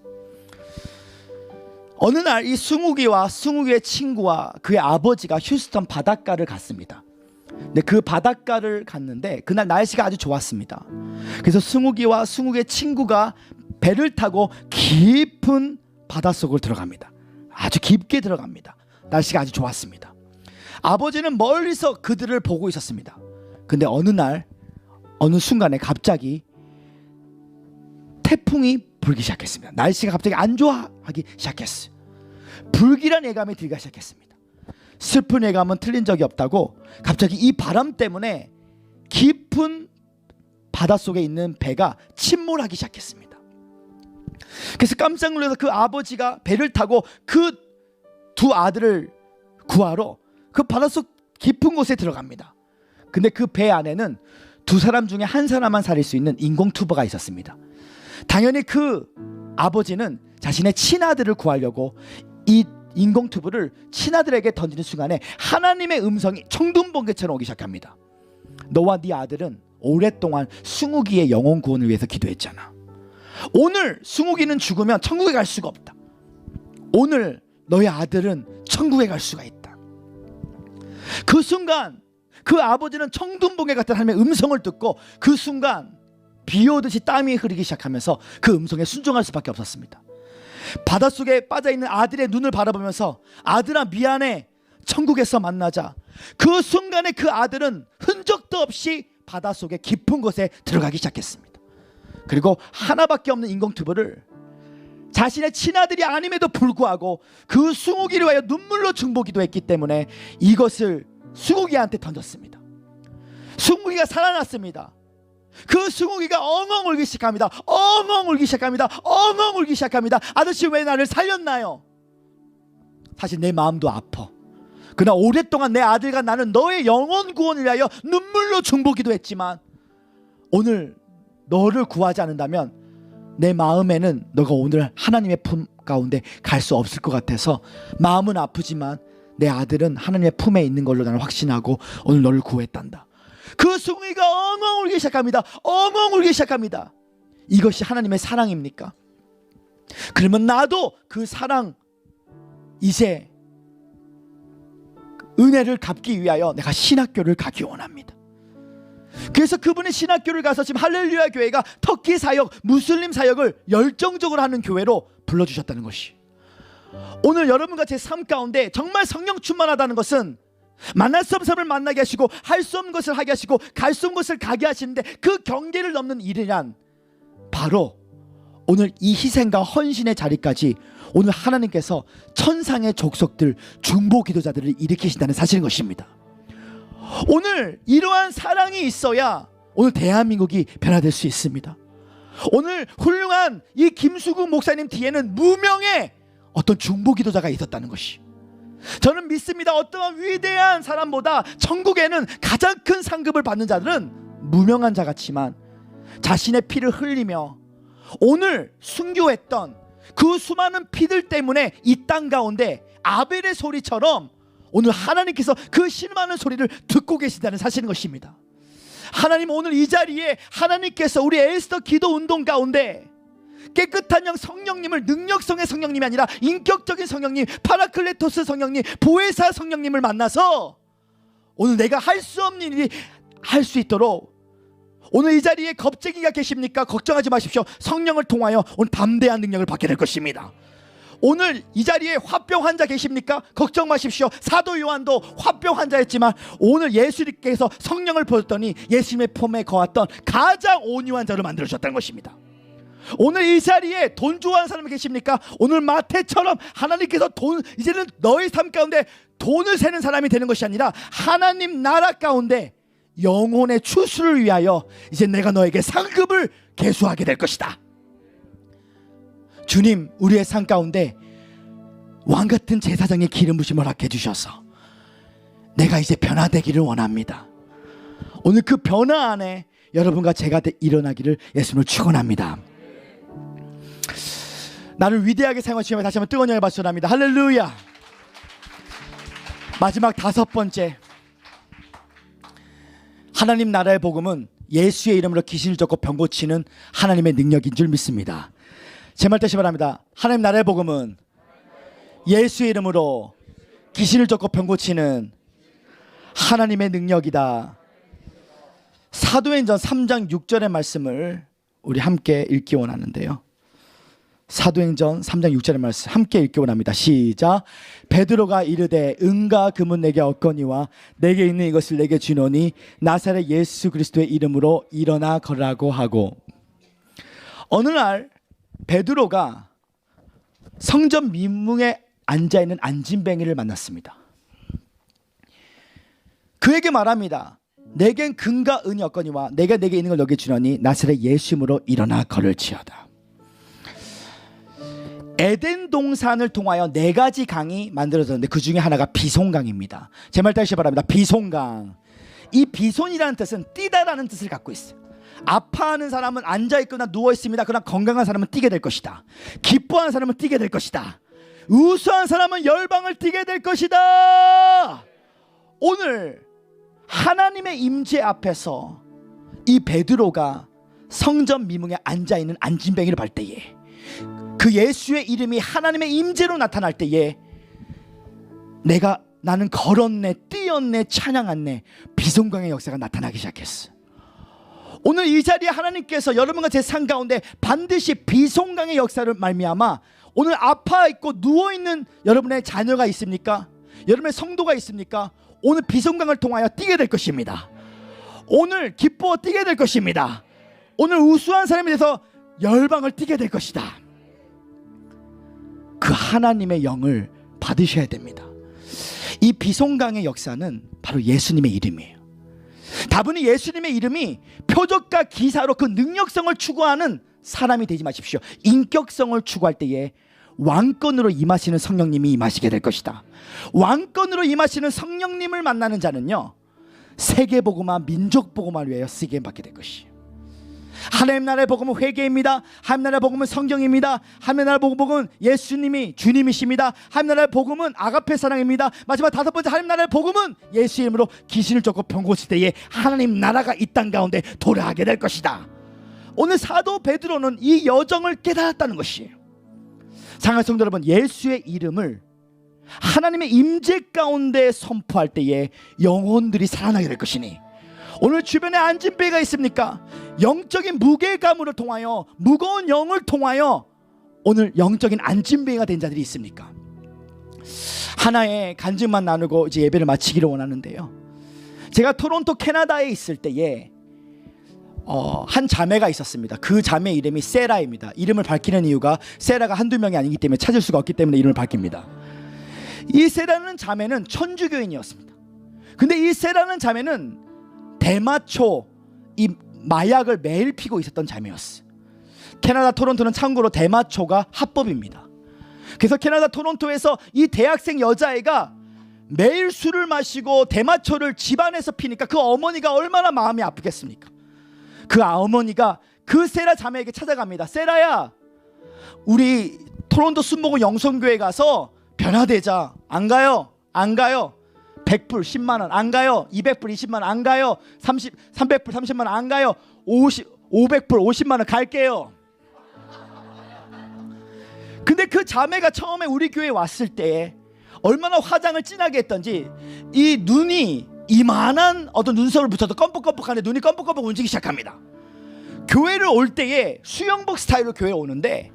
어느 날 이 승욱이와 승욱이의 친구와 그의 아버지가 휴스턴 바닷가를 갔습니다. 근데 그 바닷가를 갔는데 그날 날씨가 아주 좋았습니다. 그래서 승욱이와 승욱의 친구가 배를 타고 깊은 바닷속을 들어갑니다. 아주 깊게 들어갑니다. 날씨가 아주 좋았습니다. 아버지는 멀리서 그들을 보고 있었습니다. 근데 어느 순간에 갑자기 태풍이 불기 시작했습니다. 날씨가 갑자기 안 좋아하기 시작했어요. 불길한 예감이 들기 시작했습니다. 슬픈 예감은 틀린 적이 없다고 갑자기 이 바람 때문에 깊은 바닷속에 있는 배가 침몰하기 시작했습니다. 그래서 깜짝 놀라서 그 아버지가 배를 타고 그 두 아들을 구하러 그 바닷속 깊은 곳에 들어갑니다. 근데 그 배 안에는 두 사람 중에 한 사람만 살릴 수 있는 인공튜브가 있었습니다. 당연히 그 아버지는 자신의 친아들을 구하려고 이 인공튜브를 친아들에게 던지는 순간에 하나님의 음성이 청둔번개처럼 오기 시작합니다. 너와 네 아들은 오랫동안 승욱이의 영혼 구원을 위해서 기도했잖아. 오늘 승욱이는 죽으면 천국에 갈 수가 없다. 오늘 너의 아들은 천국에 갈 수가 있다. 그 순간 그 아버지는 청둔번개 같은 하나님의 음성을 듣고 그 순간 비 오듯이 땀이 흐르기 시작하면서 그 음성에 순종할 수밖에 없었습니다. 바닷속에 빠져있는 아들의 눈을 바라보면서 아들아 미안해, 천국에서 만나자. 그 순간에 그 아들은 흔적도 없이 바닷속에 깊은 곳에 들어가기 시작했습니다. 그리고 하나밖에 없는 인공튜브를 자신의 친아들이 아님에도 불구하고 그 승욱이를 위하여 눈물로 중보기도 했기 때문에 이것을 승욱이한테 던졌습니다. 승욱이가 살아났습니다. 그 승욱이가 엉엉 울기 시작합니다. 엉엉 울기 시작합니다. 엉엉 울기 시작합니다. 아저씨 왜 나를 살렸나요? 사실 내 마음도 아파. 그러나 오랫동안 내 아들과 나는 너의 영혼 구원을 위하여 눈물로 중보기도 했지만 오늘 너를 구하지 않는다면 내 마음에는 너가 오늘 하나님의 품 가운데 갈 수 없을 것 같아서 마음은 아프지만 내 아들은 하나님의 품에 있는 걸로 나는 확신하고 오늘 너를 구했단다. 그 승우이가 엉엉 울기 시작합니다. 엉엉 울기 시작합니다. 이것이 하나님의 사랑입니까? 그러면 나도 그 사랑 이제 은혜를 갚기 위하여 내가 신학교를 가기 원합니다. 그래서 그분의 신학교를 가서 지금 할렐루야 교회가 터키 사역, 무슬림 사역을 열정적으로 하는 교회로 불러주셨다는 것이, 오늘 여러분과 제 삶 가운데 정말 성령 충만하다는 것은 만날 수 없는 사람을 만나게 하시고 할 수 없는 것을 하게 하시고 갈 수 없는 것을 가게 하시는데 그 경계를 넘는 일이란 바로 오늘 이 희생과 헌신의 자리까지 오늘 하나님께서 천상의 족속들, 중보 기도자들을 일으키신다는 사실인 것입니다. 오늘 이러한 사랑이 있어야 오늘 대한민국이 변화될 수 있습니다. 오늘 훌륭한 이 김수국 목사님 뒤에는 무명의 어떤 중보 기도자가 있었다는 것이, 저는 믿습니다. 어떠한 위대한 사람보다 천국에는 가장 큰 상급을 받는 자들은 무명한 자 같지만 자신의 피를 흘리며 오늘 순교했던 그 수많은 피들 때문에 이 땅 가운데 아벨의 소리처럼 오늘 하나님께서 그 실망하는 소리를 듣고 계신다는 사실인 것입니다. 하나님, 오늘 이 자리에 하나님께서 우리 에스더 기도 운동 가운데 깨끗한 영 성령님을, 능력성의 성령님이 아니라 인격적인 성령님, 파라클레토스 성령님, 보혜사 성령님을 만나서 오늘 내가 할 수 없는 일이 할 수 있도록, 오늘 이 자리에 겁쟁이가 계십니까? 걱정하지 마십시오. 성령을 통하여 오늘 담대한 능력을 받게 될 것입니다. 오늘 이 자리에 화병 환자 계십니까? 걱정 마십시오. 사도 요한도 화병 환자였지만 오늘 예수님께서 성령을 보였더니 예수님의 품에 거했던 가장 온유한 자로 만들어주셨다는 것입니다. 오늘 이 자리에 돈 좋아하는 사람이 계십니까? 오늘 마태처럼 하나님께서 이제는 너의 삶 가운데 돈을 세는 사람이 되는 것이 아니라 하나님 나라 가운데 영혼의 추수를 위하여 이제 내가 너에게 상급을 계수하게 될 것이다. 주님, 우리의 삶 가운데 왕같은 제사장의 기름 부심을 허락해 주셔서 내가 이제 변화되기를 원합니다. 오늘 그 변화 안에 여러분과 제가 일어나기를 예수님을 축원합니다. 나를 위대하게 사용하시며 다시 한번 뜨거운 영광의 박수 전합니다. 할렐루야. 마지막 5번째, 하나님 나라의 복음은 예수의 이름으로 귀신을 쫓고 병 고치는 하나님의 능력인 줄 믿습니다. 제 말 다시 말합니다. 하나님 나라의 복음은 예수의 이름으로 귀신을 쫓고 병 고치는 하나님의 능력이다. 사도행전 3장 6절의 말씀을 우리 함께 읽기 원하는데요. 사도행전 3장 6절의 말씀 함께 읽기 원합니다. 시작. 베드로가 이르되 은과 금은 내게 없거니와 내게 있는 이것을 내게 주노니 나사렛 예수 그리스도의 이름으로 일어나 걸으라고 하고, 어느 날 베드로가 성전 민문에 앉아있는 안진뱅이를 만났습니다. 그에게 말합니다. 내겐 금과 은이 없거니와 내가 내게 있는 걸 너게 주노니 나사렛 예수님으로 일어나 걸을지어다. 에덴 동산을 통하여 4가지 강이 만들어졌는데 그 중에 하나가 비손강입니다. 제 말 다시 바랍니다. 비손강. 이 비손이라는 뜻은 띠다라는 뜻을 갖고 있어요. 아파하는 사람은 앉아있거나 누워있습니다. 그러나 건강한 사람은 뛰게 될 것이다. 기뻐하는 사람은 뛰게 될 것이다. 우수한 사람은 열방을 뛰게 될 것이다. 오늘 하나님의 임재 앞에서 이 베드로가 성전 미문에 앉아있는 안진뱅이를 볼 때에, 그 예수의 이름이 하나님의 임재로 나타날 때에 나는 걸었네, 뛰었네, 찬양했네, 비송강의 역사가 나타나기 시작했어. 오늘 이 자리에 하나님께서 여러분과 제 삶 가운데 반드시 비송강의 역사를 말미암아, 오늘 아파있고 누워있는 여러분의 자녀가 있습니까? 여러분의 성도가 있습니까? 오늘 비송강을 통하여 뛰게 될 것입니다. 오늘 기뻐 뛰게 될 것입니다. 오늘 우수한 사람이 돼서 열방을 뛰게 될 것이다. 그 하나님의 영을 받으셔야 됩니다. 이 비송강의 역사는 바로 예수님의 이름이에요. 다분히 예수님의 이름이 표적과 기사로 그 능력성을 추구하는 사람이 되지 마십시오. 인격성을 추구할 때에 왕권으로 임하시는 성령님이 임하시게 될 것이다. 왕권으로 임하시는 성령님을 만나는 자는요, 세계복음화, 민족복음화를 위하여 쓰게 받게 될 것이에요. 하나님 나라의 복음은 회개입니다. 하나님 나라의 복음은 성경입니다. 하나님 나라의 복음은 예수님이 주님이십니다. 하나님 나라의 복음은 아가페 사랑입니다. 마지막 다섯 번째, 하나님 나라의 복음은 예수 이름으로 귀신을 쫓고 병 고칠 때에 하나님 나라가 이 땅 가운데 도래하게 될 것이다. 오늘 사도 베드로는 이 여정을 깨달았다는 것이에요. 사랑하는 성도 여러분, 예수의 이름을 하나님의 임재 가운데 선포할 때에 영혼들이 살아나게 될 것이니, 오늘 주변에 안진뱅이가 있습니까? 영적인 무게감을 통하여, 무거운 영을 통하여 오늘 영적인 안진뱅이가 된 자들이 있습니까? 하나의 간증만 나누고 이제 예배를 마치기를 원하는데요, 제가 토론토 캐나다에 있을 때에 한 자매가 있었습니다. 그 자매 이름이 세라입니다. 이름을 밝히는 이유가 세라가 한두 명이 아니기 때문에 찾을 수가 없기 때문에 이름을 밝힙니다. 이 세라는 자매는 천주교인이었습니다. 근데 이 세라는 자매는 대마초, 이 마약을 매일 피고 있었던 자매였어요. 캐나다 토론토는 참고로 대마초가 합법입니다. 그래서 캐나다 토론토에서 이 대학생 여자애가 매일 술을 마시고 대마초를 집안에서 피니까 그 어머니가 얼마나 마음이 아프겠습니까? 그 어머니가 그 세라 자매에게 찾아갑니다. 세라야, 우리 토론토 순복음 영성교회 가서 변화되자. 안 가요? 안 가요? 100불 10만원 안 가요? 200불 20만원 안 가요? 300불 30만원 안 가요? 500불 50만원 갈게요. 근데 그 자매가 처음에 우리 교회에 왔을 때 얼마나 화장을 진하게 했던지, 이 눈이 이만한 어떤 눈썹을 붙여도 껌뻑껌뻑하는데 눈이 껌뻑껌뻑 움직이기 시작합니다. 교회를 올 때에 수영복 스타일로 교회에 오는데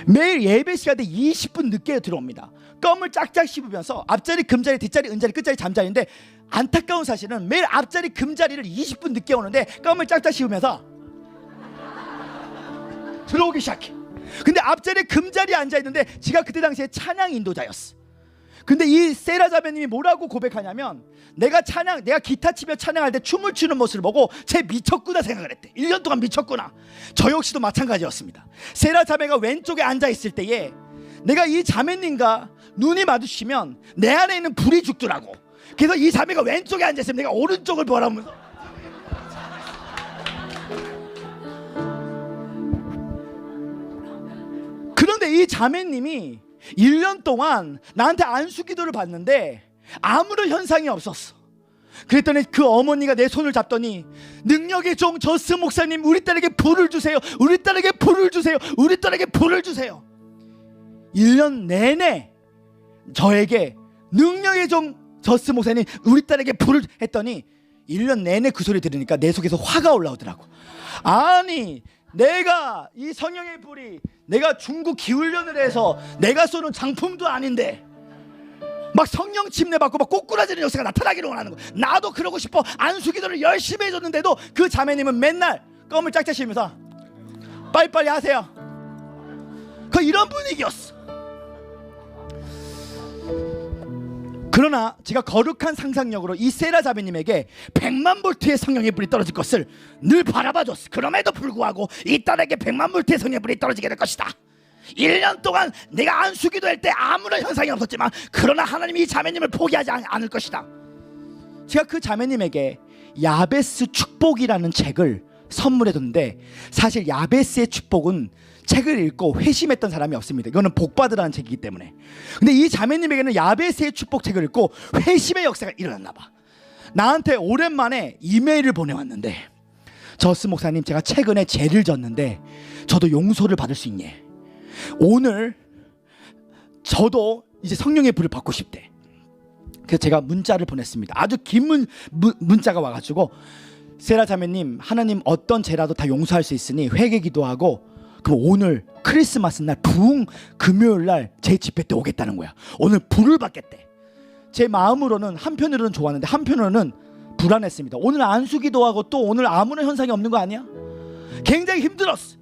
매일 예배 시간에 20분 늦게 들어옵니다. 껌을 짝짝 씹으면서 앞자리, 금자리, 뒷자리, 은자리, 끝자리, 잠자리인데, 안타까운 사실은 매일 앞자리, 금자리를 20분 늦게 오는데 껌을 짝짝 씹으면서 들어오기 시작해. 근데 앞자리에 금자리에 앉아있는데 지가 그때 당시에 찬양 인도자였어. 근데 이 세라 자매님이 뭐라고 고백하냐면, 내가 기타 치며 찬양할 때 춤을 추는 모습을 보고 쟤 미쳤구나 생각을 했대. 1년 동안 미쳤구나. 저 역시도 마찬가지였습니다. 세라 자매가 왼쪽에 앉아있을 때에 내가 이 자매님과 눈이 마주치면 내 안에 있는 불이 죽더라고. 그래서 이 자매가 왼쪽에 앉아있으면 내가 오른쪽을 보라면서, 그런데 이 자매님이 1년 동안 나한테 안수기도를 받는데 아무런 현상이 없었어. 그랬더니 그 어머니가 내 손을 잡더니, 능력의 종 저스 목사님, 우리 딸에게 불을 주세요. 우리 딸에게 불을 주세요. 우리 딸에게 불을 주세요. 1년 내내 저에게 능력의 종 저스 목사님, 우리 딸에게 불을 했더니 1년 내내 그 소리 들으니까 내 속에서 화가 올라오더라고. 아니, 내가 이 성령의 불이, 내가 중국 기훈련을 해서 내가 쏘는 장품도 아닌데 막 성령 침례 받고 막 꼬꾸라지는 역사가 나타나기를 원하는 거야. 나도 그러고 싶어. 안수기도를 열심히 해줬는데도 그 자매님은 맨날 껌을 짝짝 씹으면서 빨리빨리 하세요. 이런 분위기였어. 그러나 제가 거룩한 상상력으로 이 세라 자매님에게 100만 볼트의 성령의 불이 떨어질 것을 늘 바라봐줬어. 그럼에도 불구하고 이 딸에게 100만 볼트의 성령의 불이 떨어지게 될 것이다. 1년 동안 내가 안수기도 할 때 아무런 현상이 없었지만, 그러나 하나님이 이 자매님을 포기하지 않을 것이다. 제가 그 자매님에게 야베스 축복이라는 책을 선물해줬는데, 사실 야베스의 축복은 책을 읽고 회심했던 사람이 없습니다. 이거는 복받으라는 책이기 때문에. 근데 이 자매님에게는 야베스의 축복 책을 읽고 회심의 역사가 일어났나 봐. 나한테 오랜만에 이메일을 보내왔는데, 저스 목사님, 제가 최근에 죄를 졌는데 저도 용서를 받을 수 있니? 오늘 저도 이제 성령의 불을 받고 싶대. 그래서 제가 문자를 보냈습니다. 아주 긴 문자가 와가지고, 세라 자매님, 하나님 어떤 죄라도 다 용서할 수 있으니 회개 기도하고, 그럼 오늘 크리스마스 날 부흥 금요일 날 제 집회 때 오겠다는 거야. 오늘 불을 받겠대. 제 마음으로는 한편으로는 좋았는데 한편으로는 불안했습니다. 오늘 안수 기도하고 또 오늘 아무런 현상이 없는 거 아니야? 굉장히 힘들었어.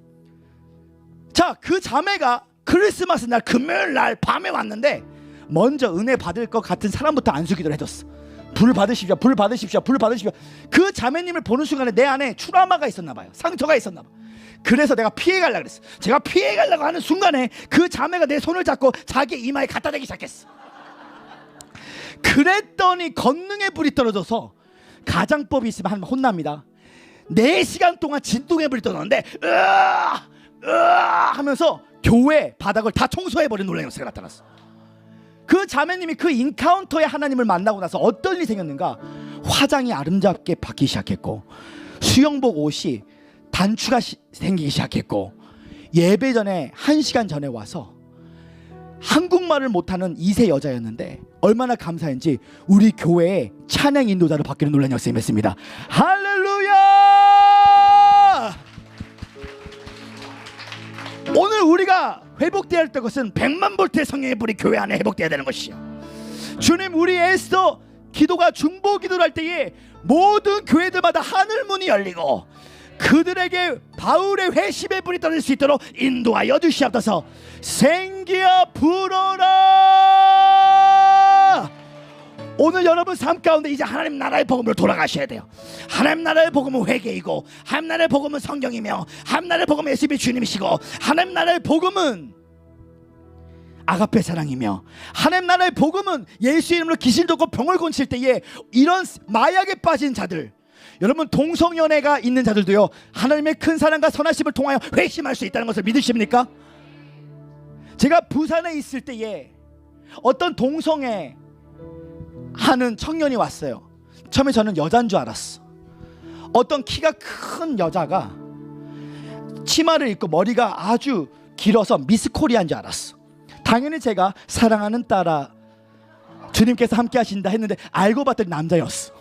자, 그 자매가 크리스마스 날 금요일 날 밤에 왔는데 먼저 은혜 받을 것 같은 사람부터 안수 기도를 해줬어. 불 받으십시오, 불 받으십시오, 불 받으십시오. 그 자매님을 보는 순간에 내 안에 트라우마가 있었나 봐요. 상처가 있었나 봐. 그래서 내가 피해 가려고 그랬어. 제가 피해 가려고 하는 순간에 그 자매가 내 손을 잡고 자기 이마에 갖다 대기 시작했어. 그랬더니 권능의 불이 떨어져서, 가장법이 있으면 한 혼납니다. 4시간 동안 진동의 불이 떨어졌는데 하면서 교회 바닥을 다 청소해버린 놀라운 역사가 나타났어. 그 자매님이 그 인카운터에 하나님을 만나고 나서 어떤 일이 생겼는가? 화장이 아름답게 바뀌기 시작했고, 수영복 옷이 단추가 생기기 시작했고, 예배 전에 1시간 전에 와서 한국말을 못하는 2세 여자였는데 얼마나 감사한지 우리 교회에 찬양 인도자로 바뀌는 놀라운 역사가 있습니다. 할렐루야! 오늘 우리가 회복되어야 할 것은 100만 볼트의 성령의 불이 교회 안에 회복되어야 되는 것이요. 주님, 우리 에스더 기도가 중보 기도를 할 때에 모든 교회들마다 하늘 문이 열리고 그들에게 바울의 회심의 불이 떨어질 수 있도록 인도하여 주시옵소서. 생기야 불어라. 오늘 여러분 삶 가운데 이제 하나님 나라의 복음으로 돌아가셔야 돼요. 하나님 나라의 복음은 회개이고, 하나님 나라의 복음은 성경이며, 하나님 나라의 복음은 예수님이 주님이시고, 하나님 나라의 복음은 아가페 사랑이며, 하나님 나라의 복음은 예수 이름으로 귀신 쫓고 병을 고칠 때에 이런 마약에 빠진 자들, 여러분 동성연애가 있는 자들도요, 하나님의 큰 사랑과 선하심을 통하여 회심할 수 있다는 것을 믿으십니까? 제가 부산에 있을 때에 어떤 동성애 하는 청년이 왔어요. 처음에 저는 여자인 줄 알았어. 어떤 키가 큰 여자가 치마를 입고 머리가 아주 길어서 미스 코리아인 줄 알았어. 당연히 제가 사랑하는 딸아, 주님께서 함께 하신다 했는데 알고 봤더니 남자였어.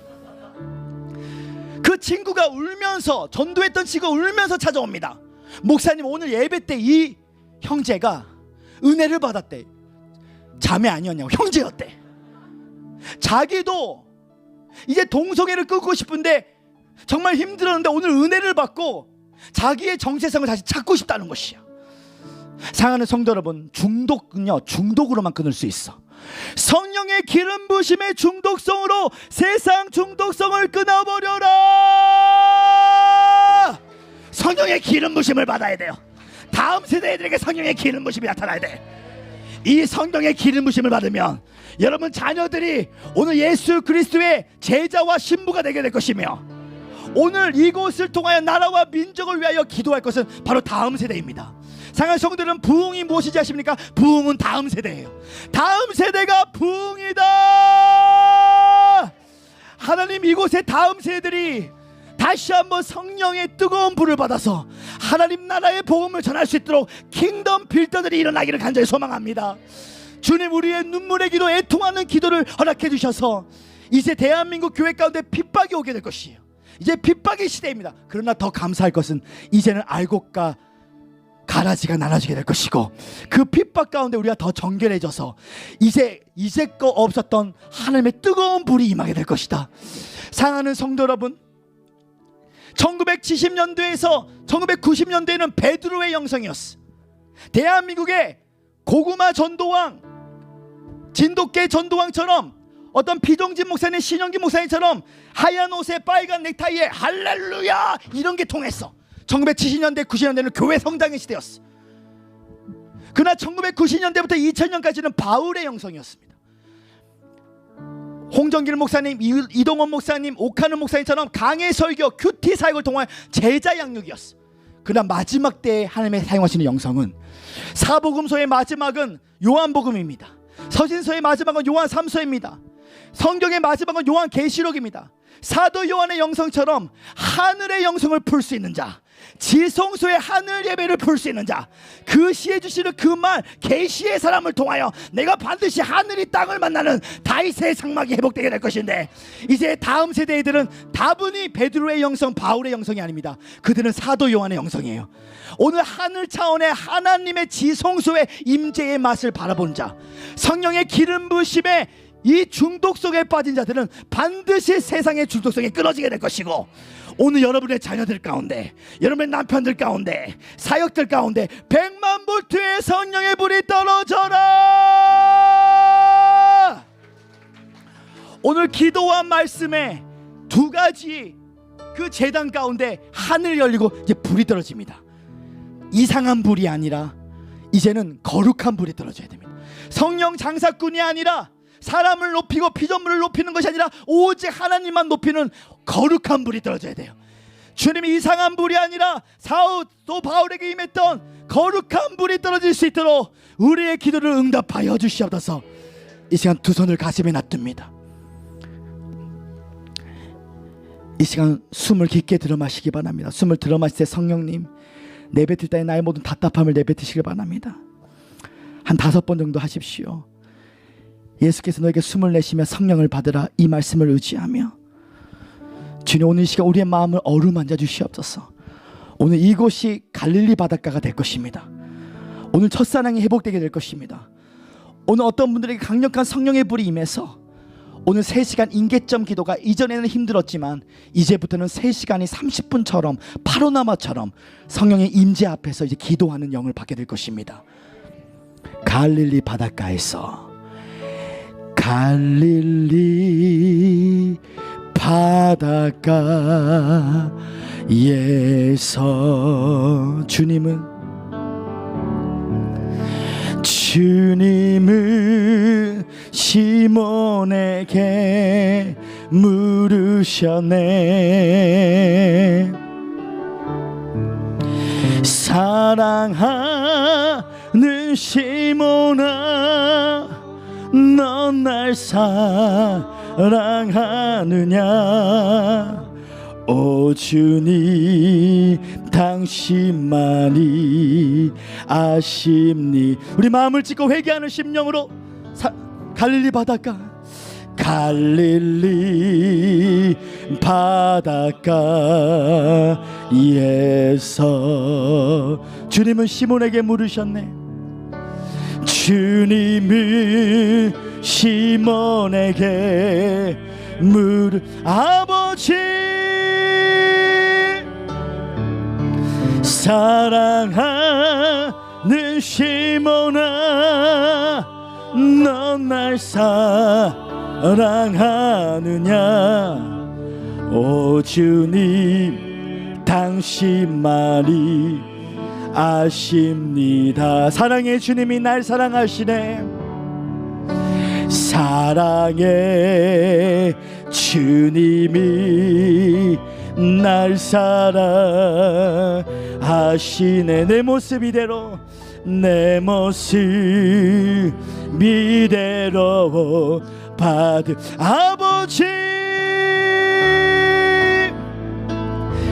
그 친구가 울면서, 전도했던 친구가 울면서 찾아옵니다. 목사님, 오늘 예배 때 이 형제가 은혜를 받았대. 자매 아니었냐고, 형제였대. 자기도 이제 동성애를 끊고 싶은데 정말 힘들었는데 오늘 은혜를 받고 자기의 정체성을 다시 찾고 싶다는 것이야. 사랑하는 성도 여러분, 중독은요, 중독으로만 끊을 수 있어. 성령의 기름 부심의 중독성으로 세상 중독성을 끊어버려라. 성령의 기름 부심을 받아야 돼요. 다음 세대들에게 성령의 기름 부심이 나타나야 돼. 이 성령의 기름 부심을 받으면 여러분 자녀들이 오늘 예수 그리스도의 제자와 신부가 되게 될 것이며, 오늘 이곳을 통하여 나라와 민족을 위하여 기도할 것은 바로 다음 세대입니다. 사랑하는 성도들은 부흥이 무엇인지 아십니까? 부흥은 다음 세대예요. 다음 세대가 부흥이다. 하나님, 이곳의 다음 세대들이 다시 한번 성령의 뜨거운 불을 받아서 하나님 나라의 복음을 전할 수 있도록 킹덤 빌더들이 일어나기를 간절히 소망합니다. 주님, 우리의 눈물의 기도, 애통하는 기도를 허락해 주셔서 이제 대한민국 교회 가운데 핍박이 오게 될 것이에요. 이제 핍박의 시대입니다. 그러나 더 감사할 것은 이제는 알곡과 가라지가 나눠지게 될 것이고, 그 핍박 가운데 우리가 더 정결해져서 이제껏 없었던 하나님의 뜨거운 불이 임하게 될 것이다. 사랑하는 성도 여러분, 1970년대에서 1990년대에는 베드로의 영성이었어. 대한민국의 고구마 전도왕, 진돗개 전도왕처럼 어떤 비동진 목사님, 신영기 목사님처럼 하얀 옷에 빨간 넥타이에 할렐루야 이런 게 통했어. 1970년대 90년대는 교회 성장의 시대였어. 그러나 1990년대부터 2000년까지는 바울의 영성이었습니다. 홍정길 목사님, 이동원 목사님, 오카는 목사님처럼 강해 설교, 큐티 사역을 통한 제자 양육이었어. 그러나 마지막 때에 하나님의 사용하시는 영성은, 사복음서의 마지막은 요한복음입니다. 서신서의 마지막은 요한 3서입니다. 성경의 마지막은 요한 계시록입니다. 사도 요한의 영성처럼 하늘의 영성을 풀 수 있는 자, 지성소의 하늘 예배를 풀 수 있는 자, 그 시에 주시는 그 말 계시의 사람을 통하여 내가 반드시 하늘이 땅을 만나는 다윗의 장막이 회복되게 될 것인데, 이제 다음 세대들은 다분히 베드로의 영성, 바울의 영성이 아닙니다. 그들은 사도 요한의 영성이에요. 오늘 하늘 차원의 하나님의 지성소의 임재의 맛을 바라본 자, 성령의 기름 부으심에 이 중독성에 빠진 자들은 반드시 세상의 중독성에 끊어지게 될 것이고, 오늘 여러분의 자녀들 가운데, 여러분의 남편들 가운데, 사역들 가운데 100만 볼트의 성령의 불이 떨어져라. 오늘 기도한 말씀에 두 가지 그 제단 가운데 하늘 열리고 이제 불이 떨어집니다. 이상한 불이 아니라 이제는 거룩한 불이 떨어져야 됩니다. 성령 장사꾼이 아니라 사람을 높이고 피조물을 높이는 것이 아니라 오직 하나님만 높이는 거룩한 불이 떨어져야 돼요. 주님이 이상한 불이 아니라 사도 바울에게 임했던 거룩한 불이 떨어질 수 있도록 우리의 기도를 응답하여 주시옵소서. 이 시간 두 손을 가슴에 놔둡니다. 이 시간 숨을 깊게 들어 마시기 바랍니다. 숨을 들어 마실 때 성령님, 내뱉을 때 나의 모든 답답함을 내뱉으시길 바랍니다. 한 5번 정도 하십시오. 예수께서 너에게 숨을 내쉬며 성령을 받으라, 이 말씀을 의지하며, 주님 오늘 이 시간 우리의 마음을 어루만져 주시옵소서. 오늘 이곳이 갈릴리 바닷가가 될 것입니다. 오늘 첫사랑이 회복되게 될 것입니다. 오늘 어떤 분들에게 강력한 성령의 불이 임해서 오늘 3시간 임계점 기도가 이전에는 힘들었지만 이제부터는 3시간이 30분처럼 파노라마처럼 성령의 임재 앞에서 이제 기도하는 영을 받게 될 것입니다. 갈릴리 바닷가에서, 갈릴리 바닷가에서 주님은 시몬에게 물으셨네. 사랑하는 시몬아, 넌 날 사랑하느냐? 오 주님, 당신만이 아십니. 우리 마음을 찢고 회개하는 심령으로 갈릴리 바닷가, 갈릴리 바닷가에서 주님은 시몬에게 물으셨네. 주님은 시몬에게 아버지, 사랑하는 시몬아, 넌 날 사랑하느냐? 오 주님, 당신만이 아십니다. 사랑의 주님이 날 사랑하시네. 사랑의 주님이 날 사랑하시네. 내 모습 이대로, 내 모습 이대로 받을 아버지,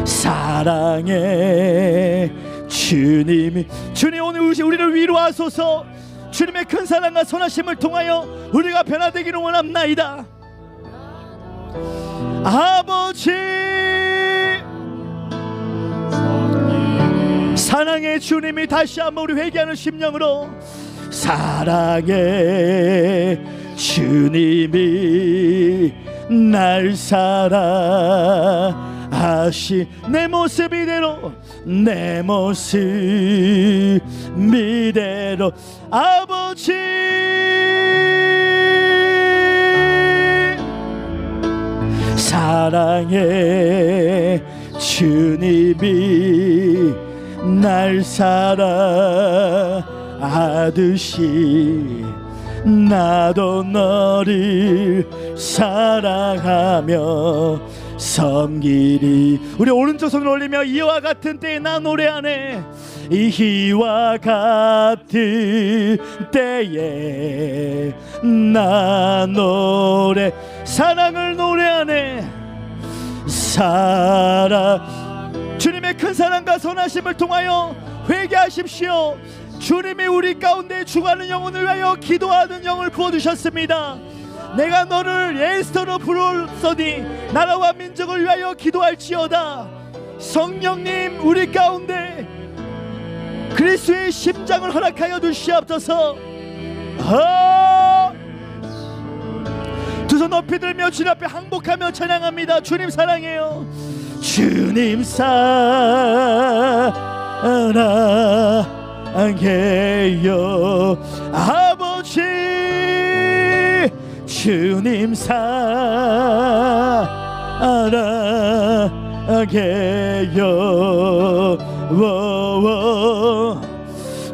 사랑의 주님이, 주님 오늘 우리를 위로하소서. 주님의 큰 사랑과 선하심을 통하여 우리가 변화되기를 원합나이다. 아버지, 사랑의 주님이 다시 한번 우리 회개하는 심령으로, 사랑의 주님이 날 사랑하시, 내 모습 이대로, 내 모습 이대로 아버지, 사랑의 주님이 날 사랑하듯이 나도 너를 사랑하며 섬기리. 우리 오른쪽 손을 올리며 이와 같은 때에 나 노래하네. 이와 같은 때에 나 노래 사랑을 노래하네. 사랑. 주님의 큰 사랑과 선하심을 통하여 회개하십시오. 주님이 우리 가운데 죽어가는 영혼을 위하여 기도하는 영을 부어주셨습니다. 내가 너를 에스더로 부르었으니 나라와 민족을 위하여 기도할지어다. 성령님 우리 가운데 그리스도의 심장을 허락하여 주시옵소서. 두 손 높이 들며 주님 앞에 항복하며 찬양합니다. 주님 사랑해요. 주님 사랑해요 아버지. 주님 사랑해요.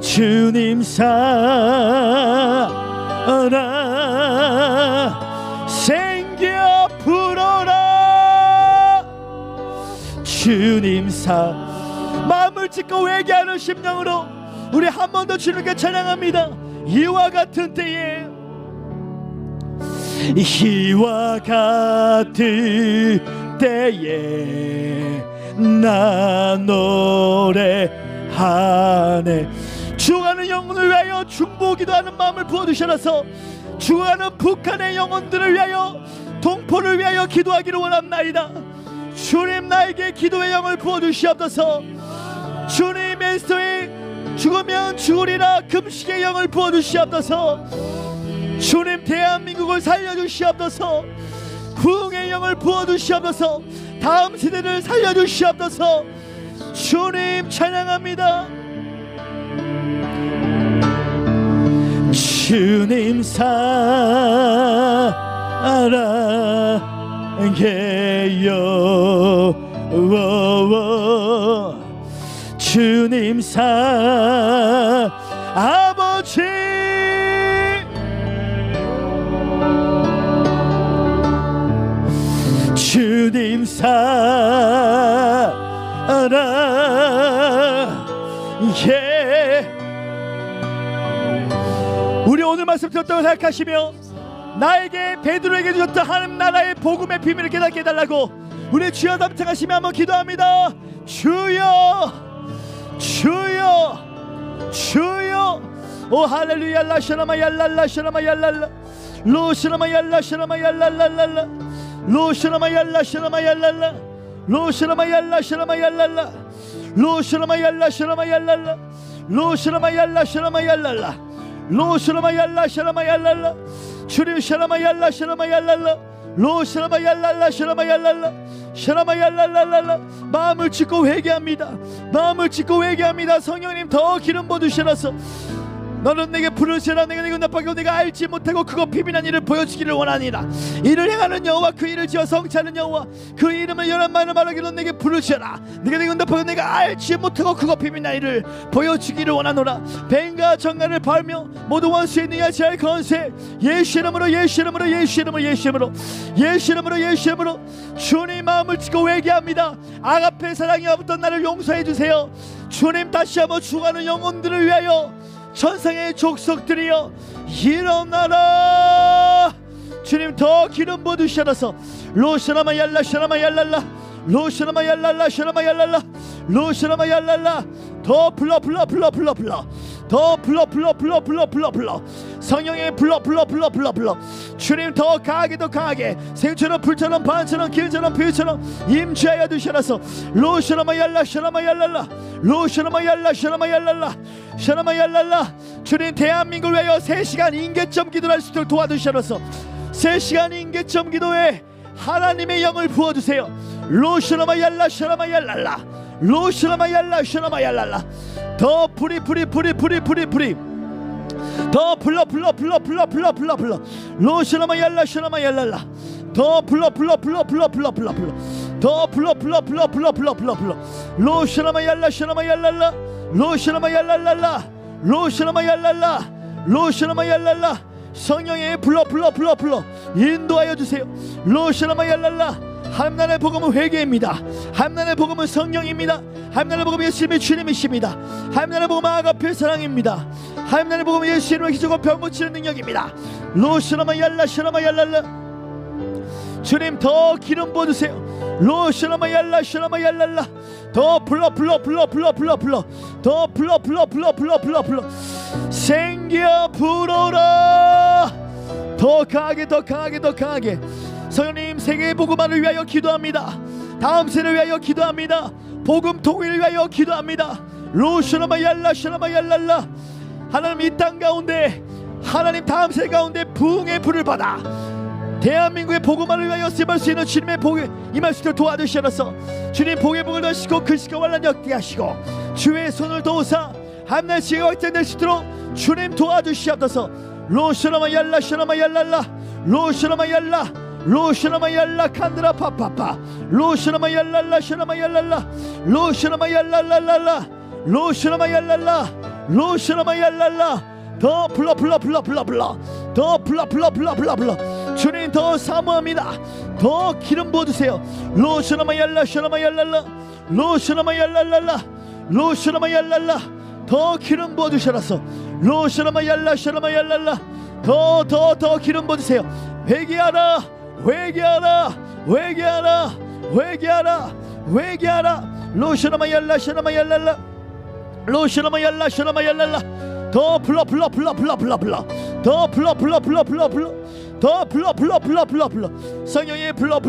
주님 사랑 생겨 불어라. 주님 마음을 찢고 회개하는 심령으로 우리 한 번 더 주님께 찬양합니다. 이와 같은 때에 이와 같은 때에 나 노래하네. 죽어가는 영혼을 위하여 중보기도하는 마음을 부어주셔서 죽어가는 북한의 영혼들을 위하여 동포를 위하여 기도하기를 원합나이다. 주님 나에게 기도의 영을 부어주시옵소서. 주님 에스더의 죽으면 죽으리라 금식의 영을 부어주시옵소서. 주님 대한민국을 살려주시옵소서. 부흥의 영을 부어주시옵소서. 다음 세대를 살려주시옵소서. 주님 찬양합니다. 주님 사랑해요. 주님 아버지. 주님 사랑해. 우리 오늘 말씀 들었다고 생각하시며 나에게 베드로에게 주셨던 하나님 나라의 복음의 비밀을 깨닫게 해달라고 우리 주여 담창하시며 한번 기도합니다. 주여 주여 주여. 오 할렐루야. 라샤라마 얄랄라 샤라마 얄랄라 로시라마 얄라 샤라마 얄랄랄랄라 로시라마 얄라 샤라마 얄랄라 로시라마 얄라 샤라마 얄랄라 로시라마 얄라 샤라마 얄랄라 로시라마 얄라 샤라마 얄랄라 로시라마 얄라 샤라마 얄랄라 주님 샤라마 얄라 샤라마 얄랄라 로시라마 얄랄라 샤라마 얄랄라 샤라마 얄랄랄랄라. 마음을 찢고 회개합니다. 마음을 찢고 회개합니다. 성령님 더 기름 부어주시라서 너는 내게 부르시라. 내가 내게 응답하고 내가 알지 못하고 그거 비밀한 일을 보여주기를 원하니라. 이를 행하는 여호와 그 일을 지어 성취하는 여호와 그 이름을 열한 말을 말하기로 내게 부르시라. 내가 내게 응답하고 내가 알지 못하고 그거 비밀한 일을 보여주기를 원하노라. 뱀과 정갈을 팔며 모두 원수에 능하시할 건세 예수 이름으로 예수 이름으로 예수 이름으로 예수 이름으로 예수 이름으로 예수 이름으로 주님 마음을 찢고 회개합니다. 아가페 사랑이 없던 나를 용서해 주세요. 주님 다시 한번 죽어가는 영혼들을 위하여 천상의 족속들이여 일어나라. 주님 더 기름 부어주셔서 로시라마 얄라 샤라마 얄랄라 로시라마 얄랄라 샤라마 얄랄라 로시라마 얄랄라 더 불러 더 불러 성령의 불러 주님 더 강하게 생처럼 불처럼 바람처럼 길처럼 비유처럼 임재하여 주셔서 로시라마 얄라 샤라마 얄랄라 로시라마 얄라 샤라마 얄랄라 샤라마 얄랄라. 주님 대한민국을 위하여 3시간 인계점 기도를 할 수 있도록 도와주셔서 3시간 인계점 기도에 하나님의 영을 부어주세요. 로시라마 얄라 샤라마 얄랄라 로시라마 얄라 샤라마 얄랄라 더 불이 더 불러 로시라마 얄라 샤라마 얄랄라 더 불러 더 불러 로시라마 얄라 샤라마 얄랄라 로시라마 얄랄랄라 로시라마 얄랄라 성령의 불러 인도하여 주세요. 로시라마얄랄라. 하나님의 복음은 회개입니다. 하나님의 복음은 성령입니다. 하나님의 복음은 예수님의 주님이십니다. 하나님의 복음은 아가페 사랑입니다. 하나님의 복음은 예수님의 기적과 병 고치는 능력입니다. 로시라마얄라 샤라마얄랄라. 주님 더 기름 부어주세요. 로시라마얄라 샤라마얄랄라. 더 불러 더 불러 생겨 불어라. 더 강하게 성령님 세계 복음화를 위하여 기도합니다. 다음 세대를 위하여 기도합니다. 복음 통일을 위하여 기도합니다. 로시라마얄라 샤라마얄랄라. 하나님 이 땅 가운데 하나님 다음 세대 가운데 부흥의 불을 받아 대한민국의 복음화를 위하여 쓰임할 수 있는 주님의 복에 임할 수 있도록 도와주시옵소서. 주님 복의 복을 더시고 글씨가 완란 역대하시고 주의 손을 도우사 하나님의 지혜가 확장될 수 있도록 주님 도와주시옵소서. 로시라마얄라 샤라마얄랄라. 로시라마얄라 칸드라 파파파. 로시라마얄랄라 샤라마얄랄라. 로시라마얄랄라. 더 불러 더 불러 주님 더 사모합니다. 더 기름 부어주세요. 로시라마얄라 샤라마얄랄라. 로시라마얄랄라. 더 기름 부어주셔라서 로시라마얄라 샤라마얄랄라. 더 기름 부어주세요. 회개하라. 로시라마얄라 샤라마얄랄라. 더 불러 성령의 불러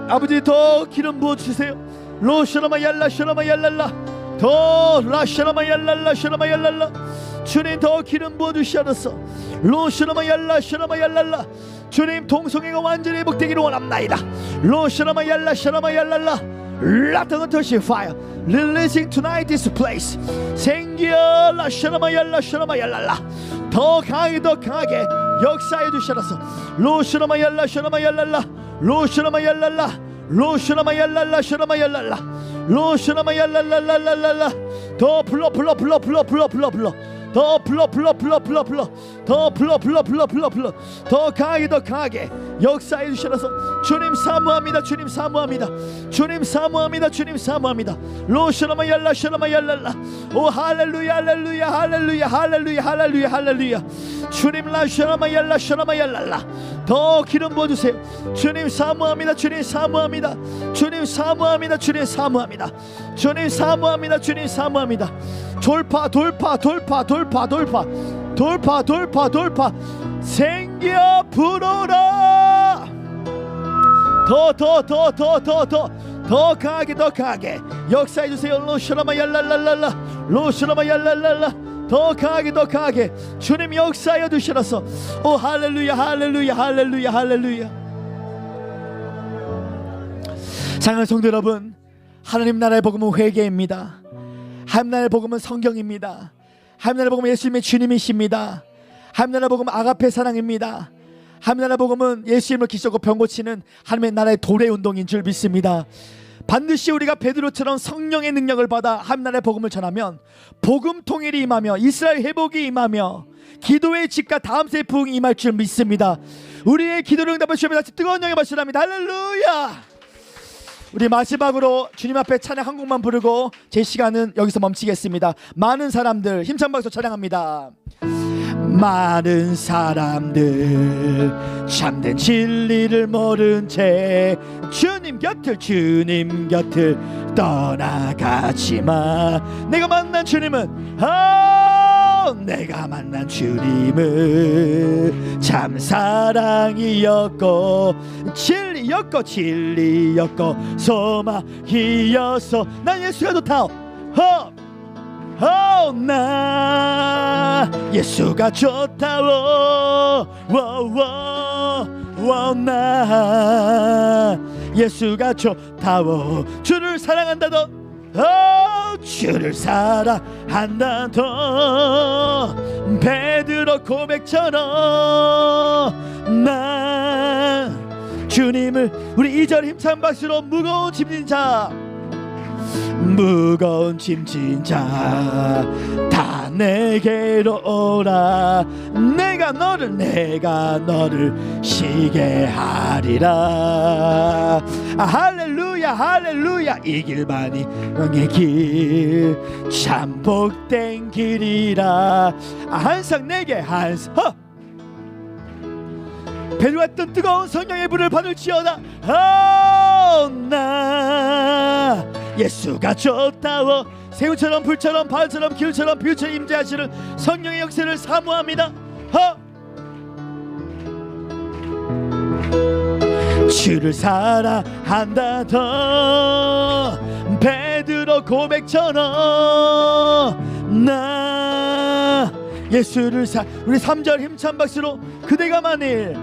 아버지 더 기름 부어주세요. 로시라마얄라 샤라마얄랄라. 더 라샤라마얄랄라 샤라마얄랄라. 주님 더 기름 부어주시옵소서. 로시라마얄라 샤라마얄랄라. 주님 동성애가 완전히 회복되기를 원합나이다. 로시라마얄라 샤라마얄랄라. 라타는 터시 파이어 releasing tonight this place. 생겨 라샤라마얄라 샤라마얄랄라. 더 강하게 역사해 주시옵소서. 로시라마얄라 샤라마얄랄라. 더 불러 더 강하게 역사해 주시라서 주님 사모합니다. 로시라마얄라 샤라마얄랄라. 오 할렐루야. 주님 라샤라마얄라 샤라마얄랄라. 더 기름 부어주세요. 주님 사모합니다. 돌파 생겨 불어라. 더 강하게 역사해 주세요. 로시라마얄랄랄라. 더 강하게 주님 역사하여 주시라서 오 할렐루야. 사랑하는 성도 여러분, 하나님 나라의 복음은 회개입니다. 하나님 나라의 복음은 성경입니다. 하나님 나라의 복음은 예수님의 주님이십니다. 하나님 나라의 복음은 아가페 사랑입니다. 하나님 나라의 복음은 예수님을 기적으로 병 고치는 하나님의 나라의 도래 운동인 줄 믿습니다. 반드시 우리가 베드로처럼 성령의 능력을 받아 하나님 나라의 복음을 전하면 복음 통일이 임하며 이스라엘 회복이 임하며 기도의 집과 다음 세의 부흥이 임할 줄 믿습니다. 우리의 기도를 응답해 주시면 다시 뜨거운 영에 받으시랍니다. 할렐루야. 우리 마지막으로 주님 앞에 찬양 한 곡만 부르고 제 시간은 여기서 멈추겠습니다. 많은 사람들 힘찬 박수 찬양합니다. 많은 사람들 참된 진리를 모른 채 주님 곁을 떠나가지만 내가 만난 주님은 참 사랑이었고 진리였고 소망이었어. 난 예수가 좋다. 나 예수가 좋다워. 나 예수가 좋다워. 주를 사랑한다던 주를 사랑한다던 베드로 고백처럼 나 주님을 우리 2절 힘찬 박수로 무거운 짐진 자 무거운 짐진 자 다 내게로 오라. 내가 너를 쉬게 하리라. 할렐루야 할렐루야. 이 길만이 영의 길 참 복된 길이라. 항상 내게 한상 배려왔던 뜨거운 성령의 불을 받을지어다. 나 예수가 좋다워. 새우처럼 불처럼 바울처럼 기울처럼 비유처럼 임재하시는 성령의 역사를 사모합니다. 주를 사랑한다 더 베드로 고백처럼 나 예수를 우리 3절 힘찬 박수로 그대가 만일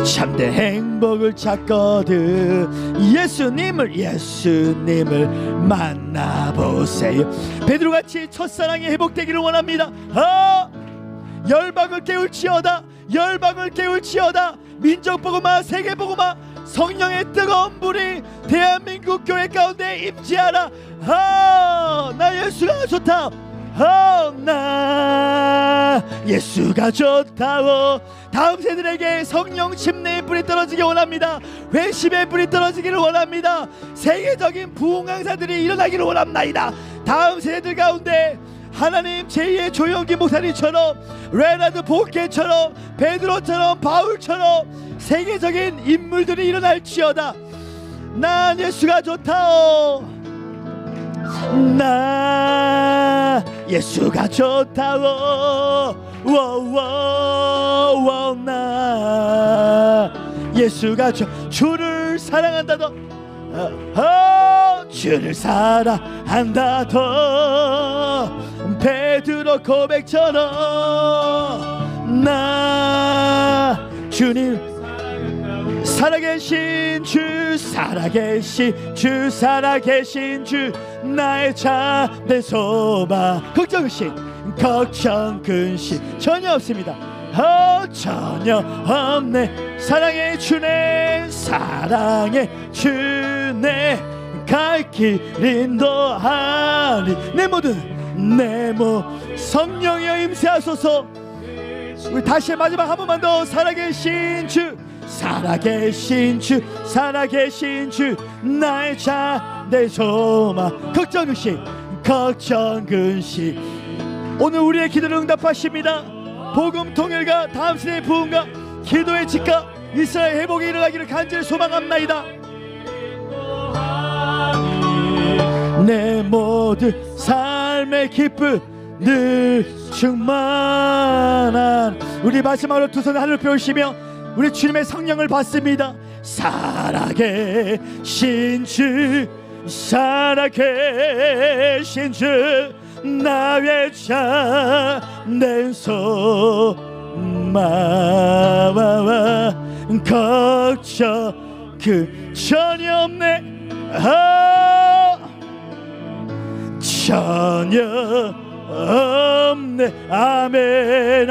참된 행복을 찾거든 예수님을 만나보세요. 베드로같이 첫사랑이 회복되기를 원합니다. 열방을 깨울지어다. 민족복음화 세계복음화 성령의 뜨거운 불이 대한민국 교회 가운데 임재하라. 나 예수가 좋다. 나 예수가 좋다고. 다음 세대에게 성령 침례의 불이 떨어지기 원합니다. 회심의 불이 떨어지기를 원합니다. 세계적인 부흥 강사들이 일어나기를 원합니다. 다음 세대들 가운데 하나님 제2의 조영기 목사님처럼 레나드 보케처럼 베드로처럼 바울처럼 세계적인 인물들이 일어날지어다. 난 예수가 좋다오. 나 예수가 좋다오. 나 예수가 주를 사랑한다더. 주를 사랑한다 더 베드로 고백처럼 나 주님 살아계신 주 나의 참된 소망. 걱정 근심 전혀 없습니다. 전혀 없네. 사랑의 주네 갈 길 인도하리. 내 성령이여 임재하소서. 우리 다시 마지막 한 번만 더. 살아계신 주 나의 참된 소망. 걱정 근심 오늘 우리의 기도를 응답하십니다. 복음 통일과 다음 세대의 부흥과 기도의 직과 이스라엘 회복이 일어나기를 간절히 소망합나이다. 내 모든 삶의 기쁨 늘 충만한. 우리 마지막으로 두 손을 하늘을 펴시며 우리 주님의 성령을 받습니다. 살아계신 주 나의 참된 소망. 걱정 전혀 없네. 전혀 없네. 아멘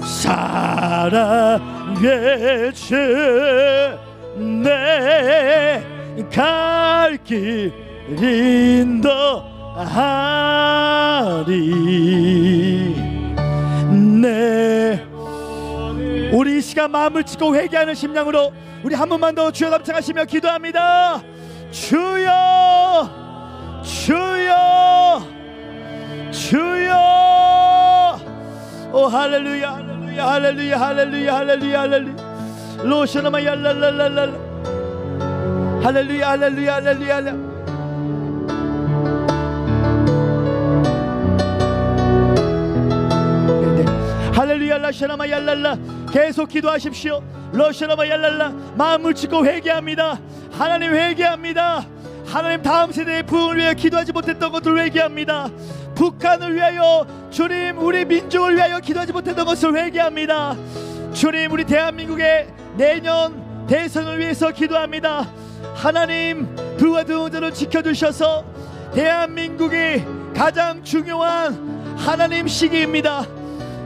사랑의 주 내 갈 길 인도하리. 네, 우리 이 시간 마음을 찢고 회개하는 심령으로 우리 한 번만 더 주여 감창하시며 기도합니다. 주여 오 할렐루야 로셔나마 얄랄랄랄라 할렐루야 할렐루야 라셔나마 얄랄라. 계속 기도하십시오. 러셔나마 얄랄라. 마음을 찢고 회개합니다. 하나님 회개합니다. 하나님 다음 세대의 부흥을 위해 기도하지 못했던 것을 회개합니다. 북한을 위하여 주님 우리 민족을 위하여 기도하지 못했던 것을 회개합니다. 주님 우리 대한민국의 내년 대선을 위해서 기도합니다. 하나님 불과 등원자를 지켜주셔서 대한민국이 가장 중요한 하나님 시기입니다.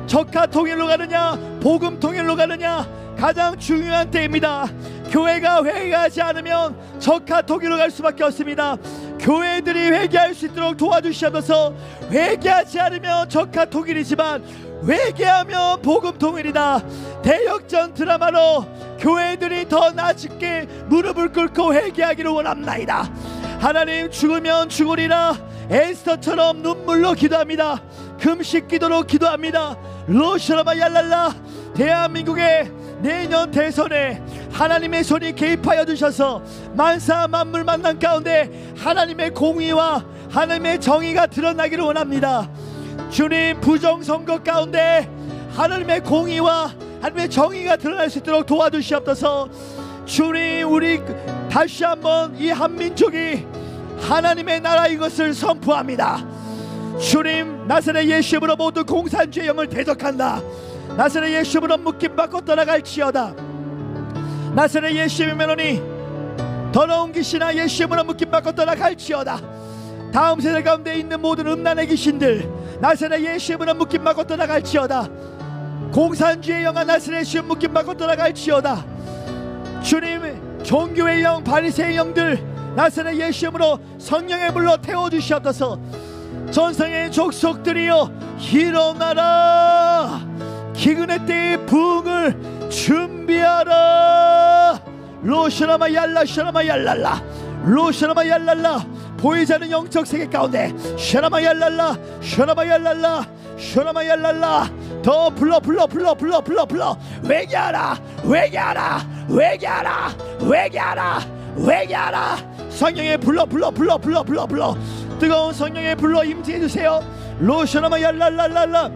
적화 통일로 가느냐 복음 통일로 가느냐 가장 중요한 때입니다. 교회가 회개하지 않으면 적과 독일로 갈 수밖에 없습니다. 교회들이 회개할 수 있도록 도와주시옵소서. 회개하지 않으면 적과 독일이지만 회개하면 복음 통일이다. 대역전 드라마로 교회들이 더 나직게 무릎을 꿇고 회개하기를 원합나이다. 하나님, 죽으면 죽으리라 에스더처럼 눈물로 기도합니다. 금식 기도로 기도합니다. 로시라마 얄랄라. 대한민국의 내년 대선에 하나님의 손이 개입하여 주셔서 만사 만물 만난 가운데 하나님의 공의와 하나님의 정의가 드러나기를 원합니다. 주님, 부정선거 가운데 하나님의 공의와 하나님의 정의가 드러날 수 있도록 도와주시옵소서. 주님, 우리 다시 한번 이 한민족이 하나님의 나라인 것을 선포합니다. 주님, 나사렛 예수님으로 모두 공산주의 영을 대적한다. 나사렛 예수님으로 묶임받고 떠나갈지어다. 나사렛 예수님의 면허니 더러운 귀신아 예수님으로 묶임받고 떠나갈지어다. 다음 세대 가운데 있는 모든 음란의 귀신들 나사렛 예수님으로 묶임받고 떠나갈지어다. 공산주의 영아 나사렛 예수님 묶임받고 떠나갈지어다. 주님, 종교의 영 바리새의 영들 나사렛 예수님으로 성령의 불로 태워주시옵소서. 전성의 족속들이여 일어나라. 기근의 때의 부흥을 준비하라. 로시라마 얄라 샤라마 얄랄라 로시라마 얄랄라. 보이지 않는 영적 세계 가운데 샤라마 얄랄라 샤라마 얄랄라 샤라마 얄랄라. 더 불러 회개하라 회개하라 회개하라 회개하라 회개하라. 성령의 불러 뜨거운 성령의 불러 임재해주세요. 로시라마 얄랄랄랄라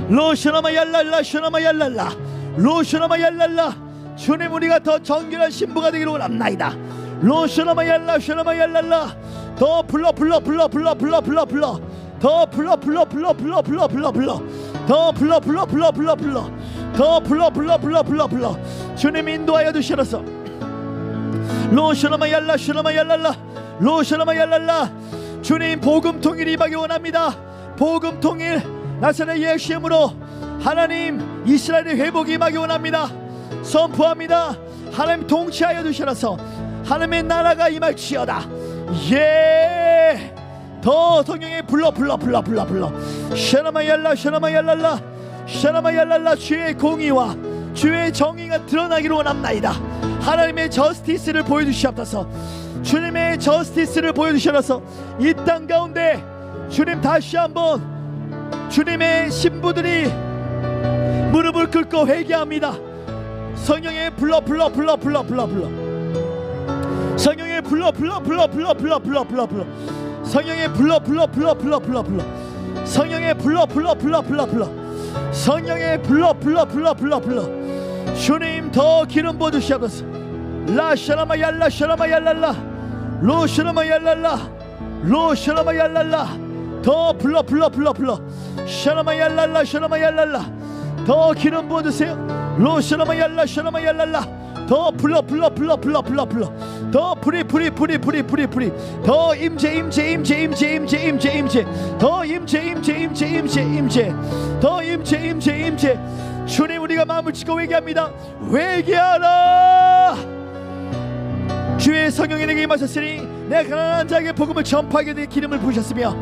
로시라마 얄랄라 샤라마 얄랄라 로시라마 얄랄라. 주님, 우리가 더 정결한 신부가 되기를 원합나이다. 로시라마 얄라 샤라마 얄랄라. 더 불러 더 불러 주님, 인도하여 주시옵소서. 로시라마 얄라 샤라마 얄랄라 로시라마 얄랄라. 주님, 복음 통일 임하기 원합니다. 복음 통일 나사렛 예수님으로 하나님 이스라엘의 회복이 임하기 원합니다. 선포합니다. 하나님 통치하여 주시옵소서. 하나님의 나라가 임할지어다. 예. 더 성령의 불러 샤라마 얄라 샤라마 얄랄라 샤라마 얄랄라. 주의 공의와 주의 정의가 드러나기를 원합나이다. 하나님의 저스티스를 보여주시옵소서. 주님의 저스티스를 보여주시옵소서. 이 땅 가운데 주님, 다시 한번 주님의 신부들이 무릎을 꿇고 회개합니다. 성령의 불러 성령의 불러 성령의 불러 성령의 불러 주님, 더 기름 부어주시옵소서. 라샤라마 얄라 샤라마 얄랄라 로샤라마 얄랄라 로샤라마 얄랄라. 더 불러 샤라마 얄랄라 샤라마 얄랄라. 더 기름 부어주세요. 로샤라마 얄라 샤라마 얄랄라. 더 불러 더 프리 더 임재 더 임재 더 임재. 주님, 우리가 마음을 찢고 회개합니다. 회개하라. 주의 성령이 내게 임하셨으니 내 가난한 자에게 복음을 전파하게 되 기름을 부으셨으며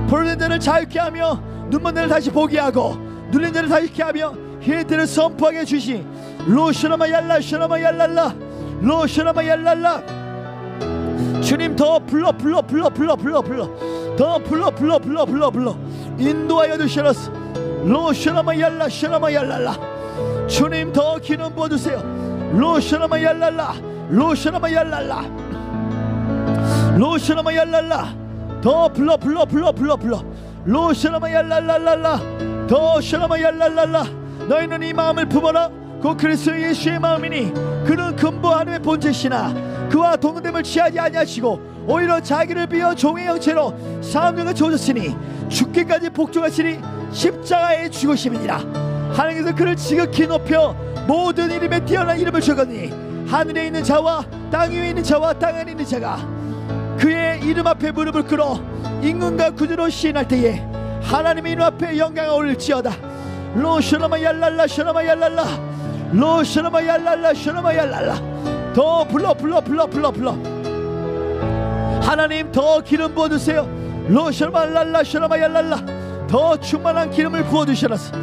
부르는 자를 자유케 하며 눈먼 자를 다시 보게 하고 눌린 자를 다시 게 하며 힐들을 선포하게 주시. 로시라마 얄라 샤라마 얄랄라 로시라마 얄랄라. 주님, 더 불러 더 불러 인도하여 주시옵소서. 로시라마 얄라 샤라마 얄랄라. 주님, 더 기름 부어주세요. 로시라마 얄랄라 로시라마 얄랄라 로시라마 얄랄라. 더 불러 로시라마 얄랄랄랄라 더 샤라마 얄랄랄라. 너희는 이 마음을 품어라. 곧 그리스도 예수의 마음이니 그는 근본 하나님의 본체시나 그와 동등됨을 취하지 아니하시고 오히려 자기를 비어 종의 형체로 사람들과 주어졌으니 죽기까지 복종하시니 십자가에 죽으심이니라. 하나님께서 그를 지극히 높여 모든 이름에 뛰어난 이름을 주거니 하늘에 있는 자와 땅 위에 있는 자와 땅 안에 있는 자가 그의 이름 앞에 무릎을 꿇어 임금과 구주로 시인할 때에 하나님의 이름 앞에 영광을 올릴지어다. 로시라마 얄랄라 샤라마 얄랄라 로셔나마얄랄라 셔나마얄랄라. 더 불러. 하나님 더 기름 부어주세요. 로셔나마얄랄라 셔나마얄랄라. 더 충만한 기름을 부어주셔서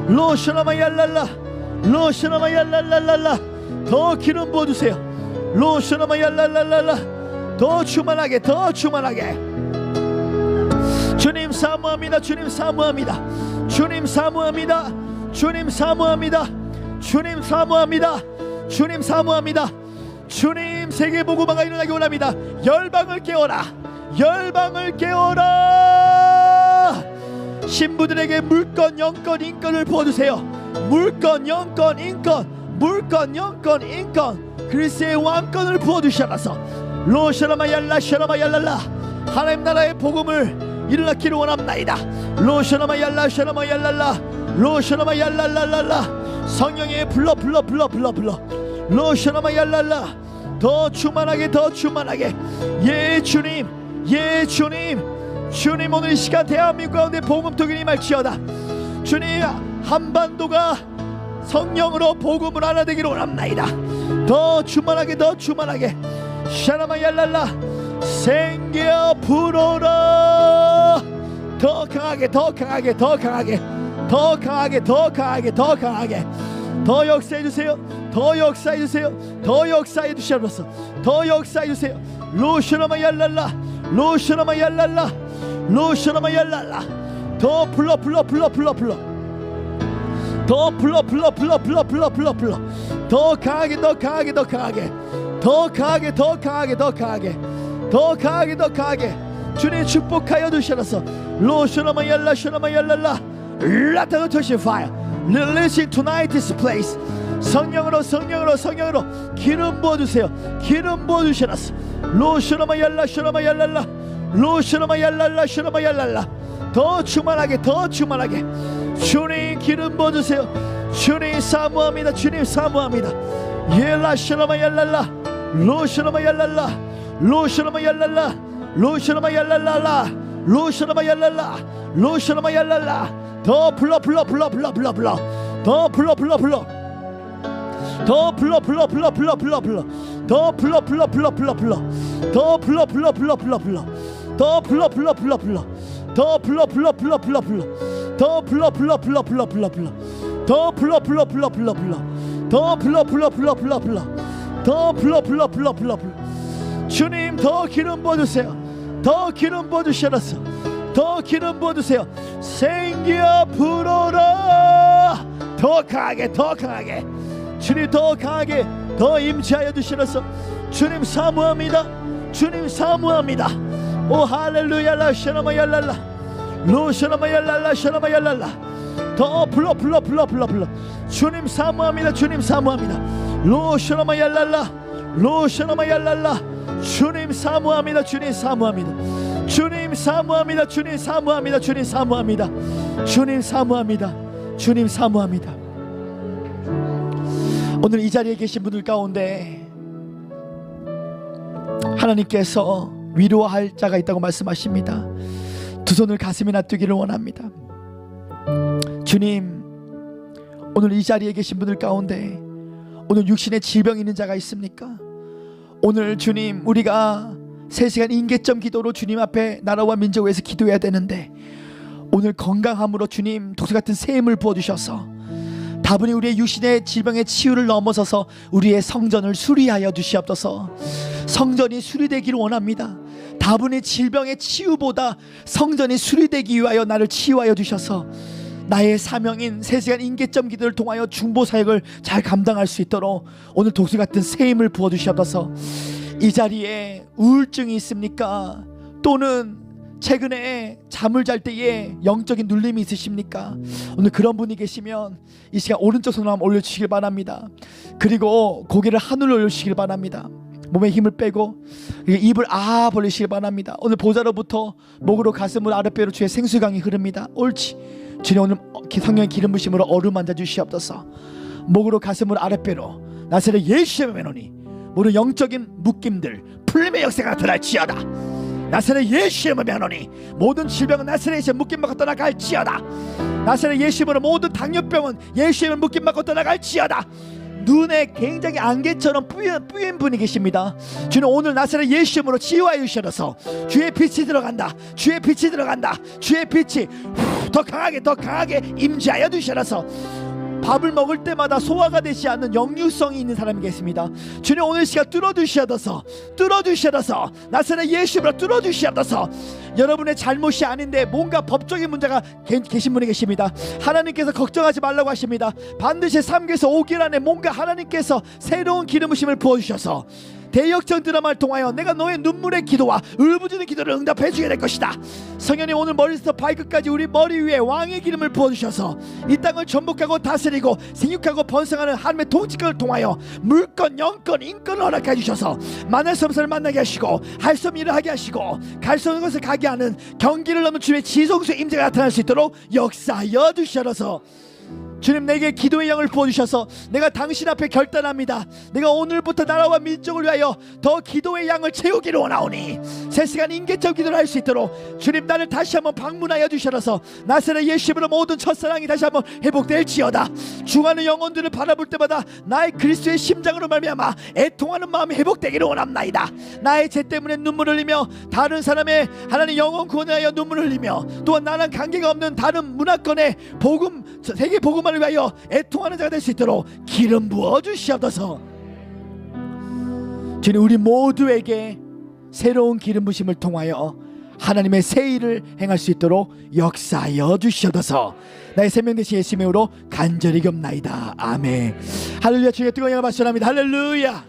로셔나마얄랄라 로셔나마얄랄랄랄라. 더 기름 부어주세요. 로셔나마얄랄랄랄라. 더 충만하게 주님 사모합니다. 주님 사모합니다. 주님 사모합니다. 주님 사모합니다. 주님 사모합니다. 주님 사모합니다. 주님 세계복음화가 일어나기 원합니다. 열방을 깨워라. 열방을 깨워라. 신부들에게 물건 영건 인건을 부어주세요. 물건 영건 인건, 물건 영건 인건, 그리스의 왕권을 부어주셔서 로셔나마얄라 셔나마얄랄라. 하나님 나라의 복음을 일어나기를 원합나이다. 로셔나마얄라 셔나마얄랄라. 로셔나마얄랄랄랄라. 성령의 불러 로셔나마얄랄라. 더 충만하게 예 주님, 예 주님. 주님 오늘 이 시간 대한민국 가운데 복음 통일이 임할지어다. 주님 한반도가 성령으로 복음을 알아되기를 원합나이다. 더 충만하게 샤나마얄랄라. 생겨 불어라. 더 강하게 더 역사해주세요. 더 역사해주셔서 더 역사해주세요. 로셔나마얄랄라. 더 불러 더 강하게 주님 축복하여 주셔서 로셔나마얄라 셔나마얄랄라. 라타노 터시 파이어 releasing tonight this place. 성령으로 기름 부어주세요. 기름 부어주셔서 로셔나마얄라 셔나마얄랄라. 로셔나마얄랄라 셔나마얄랄라. 더 충만하게 주님 기름 부어주세요. 주님 사모합니다. 주님 사모합니다. 예라 셔나마얄랄라. 로셔나마얄랄라. 로셔나마얄랄라. 로셔나마얄랄라. 로셔나마얄랄라. 로셔나마얄랄라. 더 불러 더 불러 더 불러 더 주님 더 기름 부어주세요. 더 기름 부어주셔서 더 기름 부어주세요. 생겨 불어라. 더 강하게 주님 더 강하게 더 임재하여 주시라서 주님 사모합니다. 주님 사모합니다. 오 할렐루야 라샤나마얄랄라 로샤나마얄랄라 샤나마얄랄라. 더 불러 주님 사모합니다. 주님 사모합니다. 로샤나마얄랄라 로샤나마얄랄라. 주님 사모합니다. 주님 사모합니다. 주님 사모합니다. 주님 사모합니다. 주님 사모합니다. 주님 사모합니다. 주님 사모합니다. 오늘 이 자리에 계신 분들 가운데 하나님께서 위로할 자가 있다고 말씀하십니다. 두 손을 가슴에 놔두기를 원합니다. 주님, 오늘 이 자리에 계신 분들 가운데 오늘 육신에 질병이 있는 자가 있습니까? 오늘 주님, 우리가 3시간 인계점 기도로 주님 앞에 나라와 민족을 위해서 기도해야 되는데 오늘 건강함으로 주님 독수 같은 새 힘을 부어주셔서 다분히 우리의 육신의 질병의 치유를 넘어서서 우리의 성전을 수리하여 주시옵소서. 성전이 수리되기를 원합니다. 다분히 질병의 치유보다 성전이 수리되기 위하여 나를 치유하여 주셔서 나의 사명인 3시간 인계점 기도를 통하여 중보사역을 잘 감당할 수 있도록 오늘 독수 같은 새 힘을 부어주시옵소서. 이 자리에 우울증이 있습니까? 또는 최근에 잠을 잘 때에 영적인 눌림이 있으십니까? 오늘 그런 분이 계시면 이 시간 오른쪽 손을 한번 올려주시길 바랍니다. 그리고 고개를 하늘로 올려주시길 바랍니다. 몸에 힘을 빼고 입을 벌리시길 바랍니다. 오늘 보좌로부터 목으로 가슴으로 아랫배로 주의 생수강이 흐릅니다. 옳지. 주님, 오늘 성령의 기름 부심으로 어루만져 주시옵소서. 목으로 가슴으로 아랫배로 나사렛 예수의 메노니 모든 영적인 묶임들 풀림의 역사가 나타날지어다. 나사렛 예수의 메노니 모든 질병은 나사렛 예수의 묶임받고 떠나갈지어다. 나사렛 예수의 모든 당뇨병은 예수의 묶임받고 떠나갈지어다. 눈에 굉장히 안개처럼 뿌연 분이 계십니다. 주님 오늘 나사렛 예수 이름으로 치유하여 주셔서 주의 빛이 들어간다. 주의 빛이 들어간다. 주의 빛이 더 강하게 임재하여 주셔서 밥을 먹을 때마다 소화가 되지 않는 역류성이 있는 사람이 계십니다. 주님 오늘 시간 뚫어주시옵소서. 나사렛 예수 이름으로 뚫어주시옵소서. 여러분의 잘못이 아닌데 뭔가 법적인 문제가 계신 분이 계십니다. 하나님께서 걱정하지 말라고 하십니다. 반드시 3개에서 5개월 안에 뭔가 하나님께서 새로운 기름 부심을 부어주셔서 대역전 드라마를 통하여 내가 너의 눈물의 기도와 울부짖는 기도를 응답해 주게 될 것이다. 성령님 오늘 머리부터 발끝까지 우리 머리 위에 왕의 기름을 부어주셔서 이 땅을 전복하고 다스리고 생육하고 번성하는 하나님의 통치권을 통하여 물권, 영권, 인권을 허락해 주셔서 만날 수 없음을 만나게 하시고 할 수 없는 일을 하게 하시고 갈 수 없는 것을 가게 하는 경기를 넘은 주의 지성수의 임재가 나타날 수 있도록 역사하여 주셔서 주님 내게 기도의 영을 부어주셔서 내가 당신 앞에 결단합니다. 내가 오늘부터 나라와 민족을 위하여 더 기도의 양을 채우기를 원하오니 실시간 인계적 기도를 할 수 있도록 주님 나를 다시 한번 방문하여 주셔서 나사렛 예수님으로 모든 첫사랑이 다시 한번 회복될지어다. 죽어가는 영혼들을 바라볼 때마다 나의 그리스도의 심장으로 말미암아 애통하는 마음이 회복되기를 원합나이다. 나의 죄 때문에 눈물을 흘리며 다른 사람의 하나님 영혼 구원에 하여 눈물을 흘리며 또한 나랑 관계가 없는 다른 문화권의 복음 세계 복음을 위하여 애통하는 자가 될 수 있도록 기름 부어 주시옵소서. 주님 우리 모두에게 새로운 기름 부심을 통하여 하나님의 새 일을 행할 수 있도록 역사하여 주시옵소서. 나의 생명 되신 예수님의 이름으로 간절히 겹나이다. 아멘. 할렐루야. 주의 뜨거운 영광 받으시옵나이다. 할렐루야.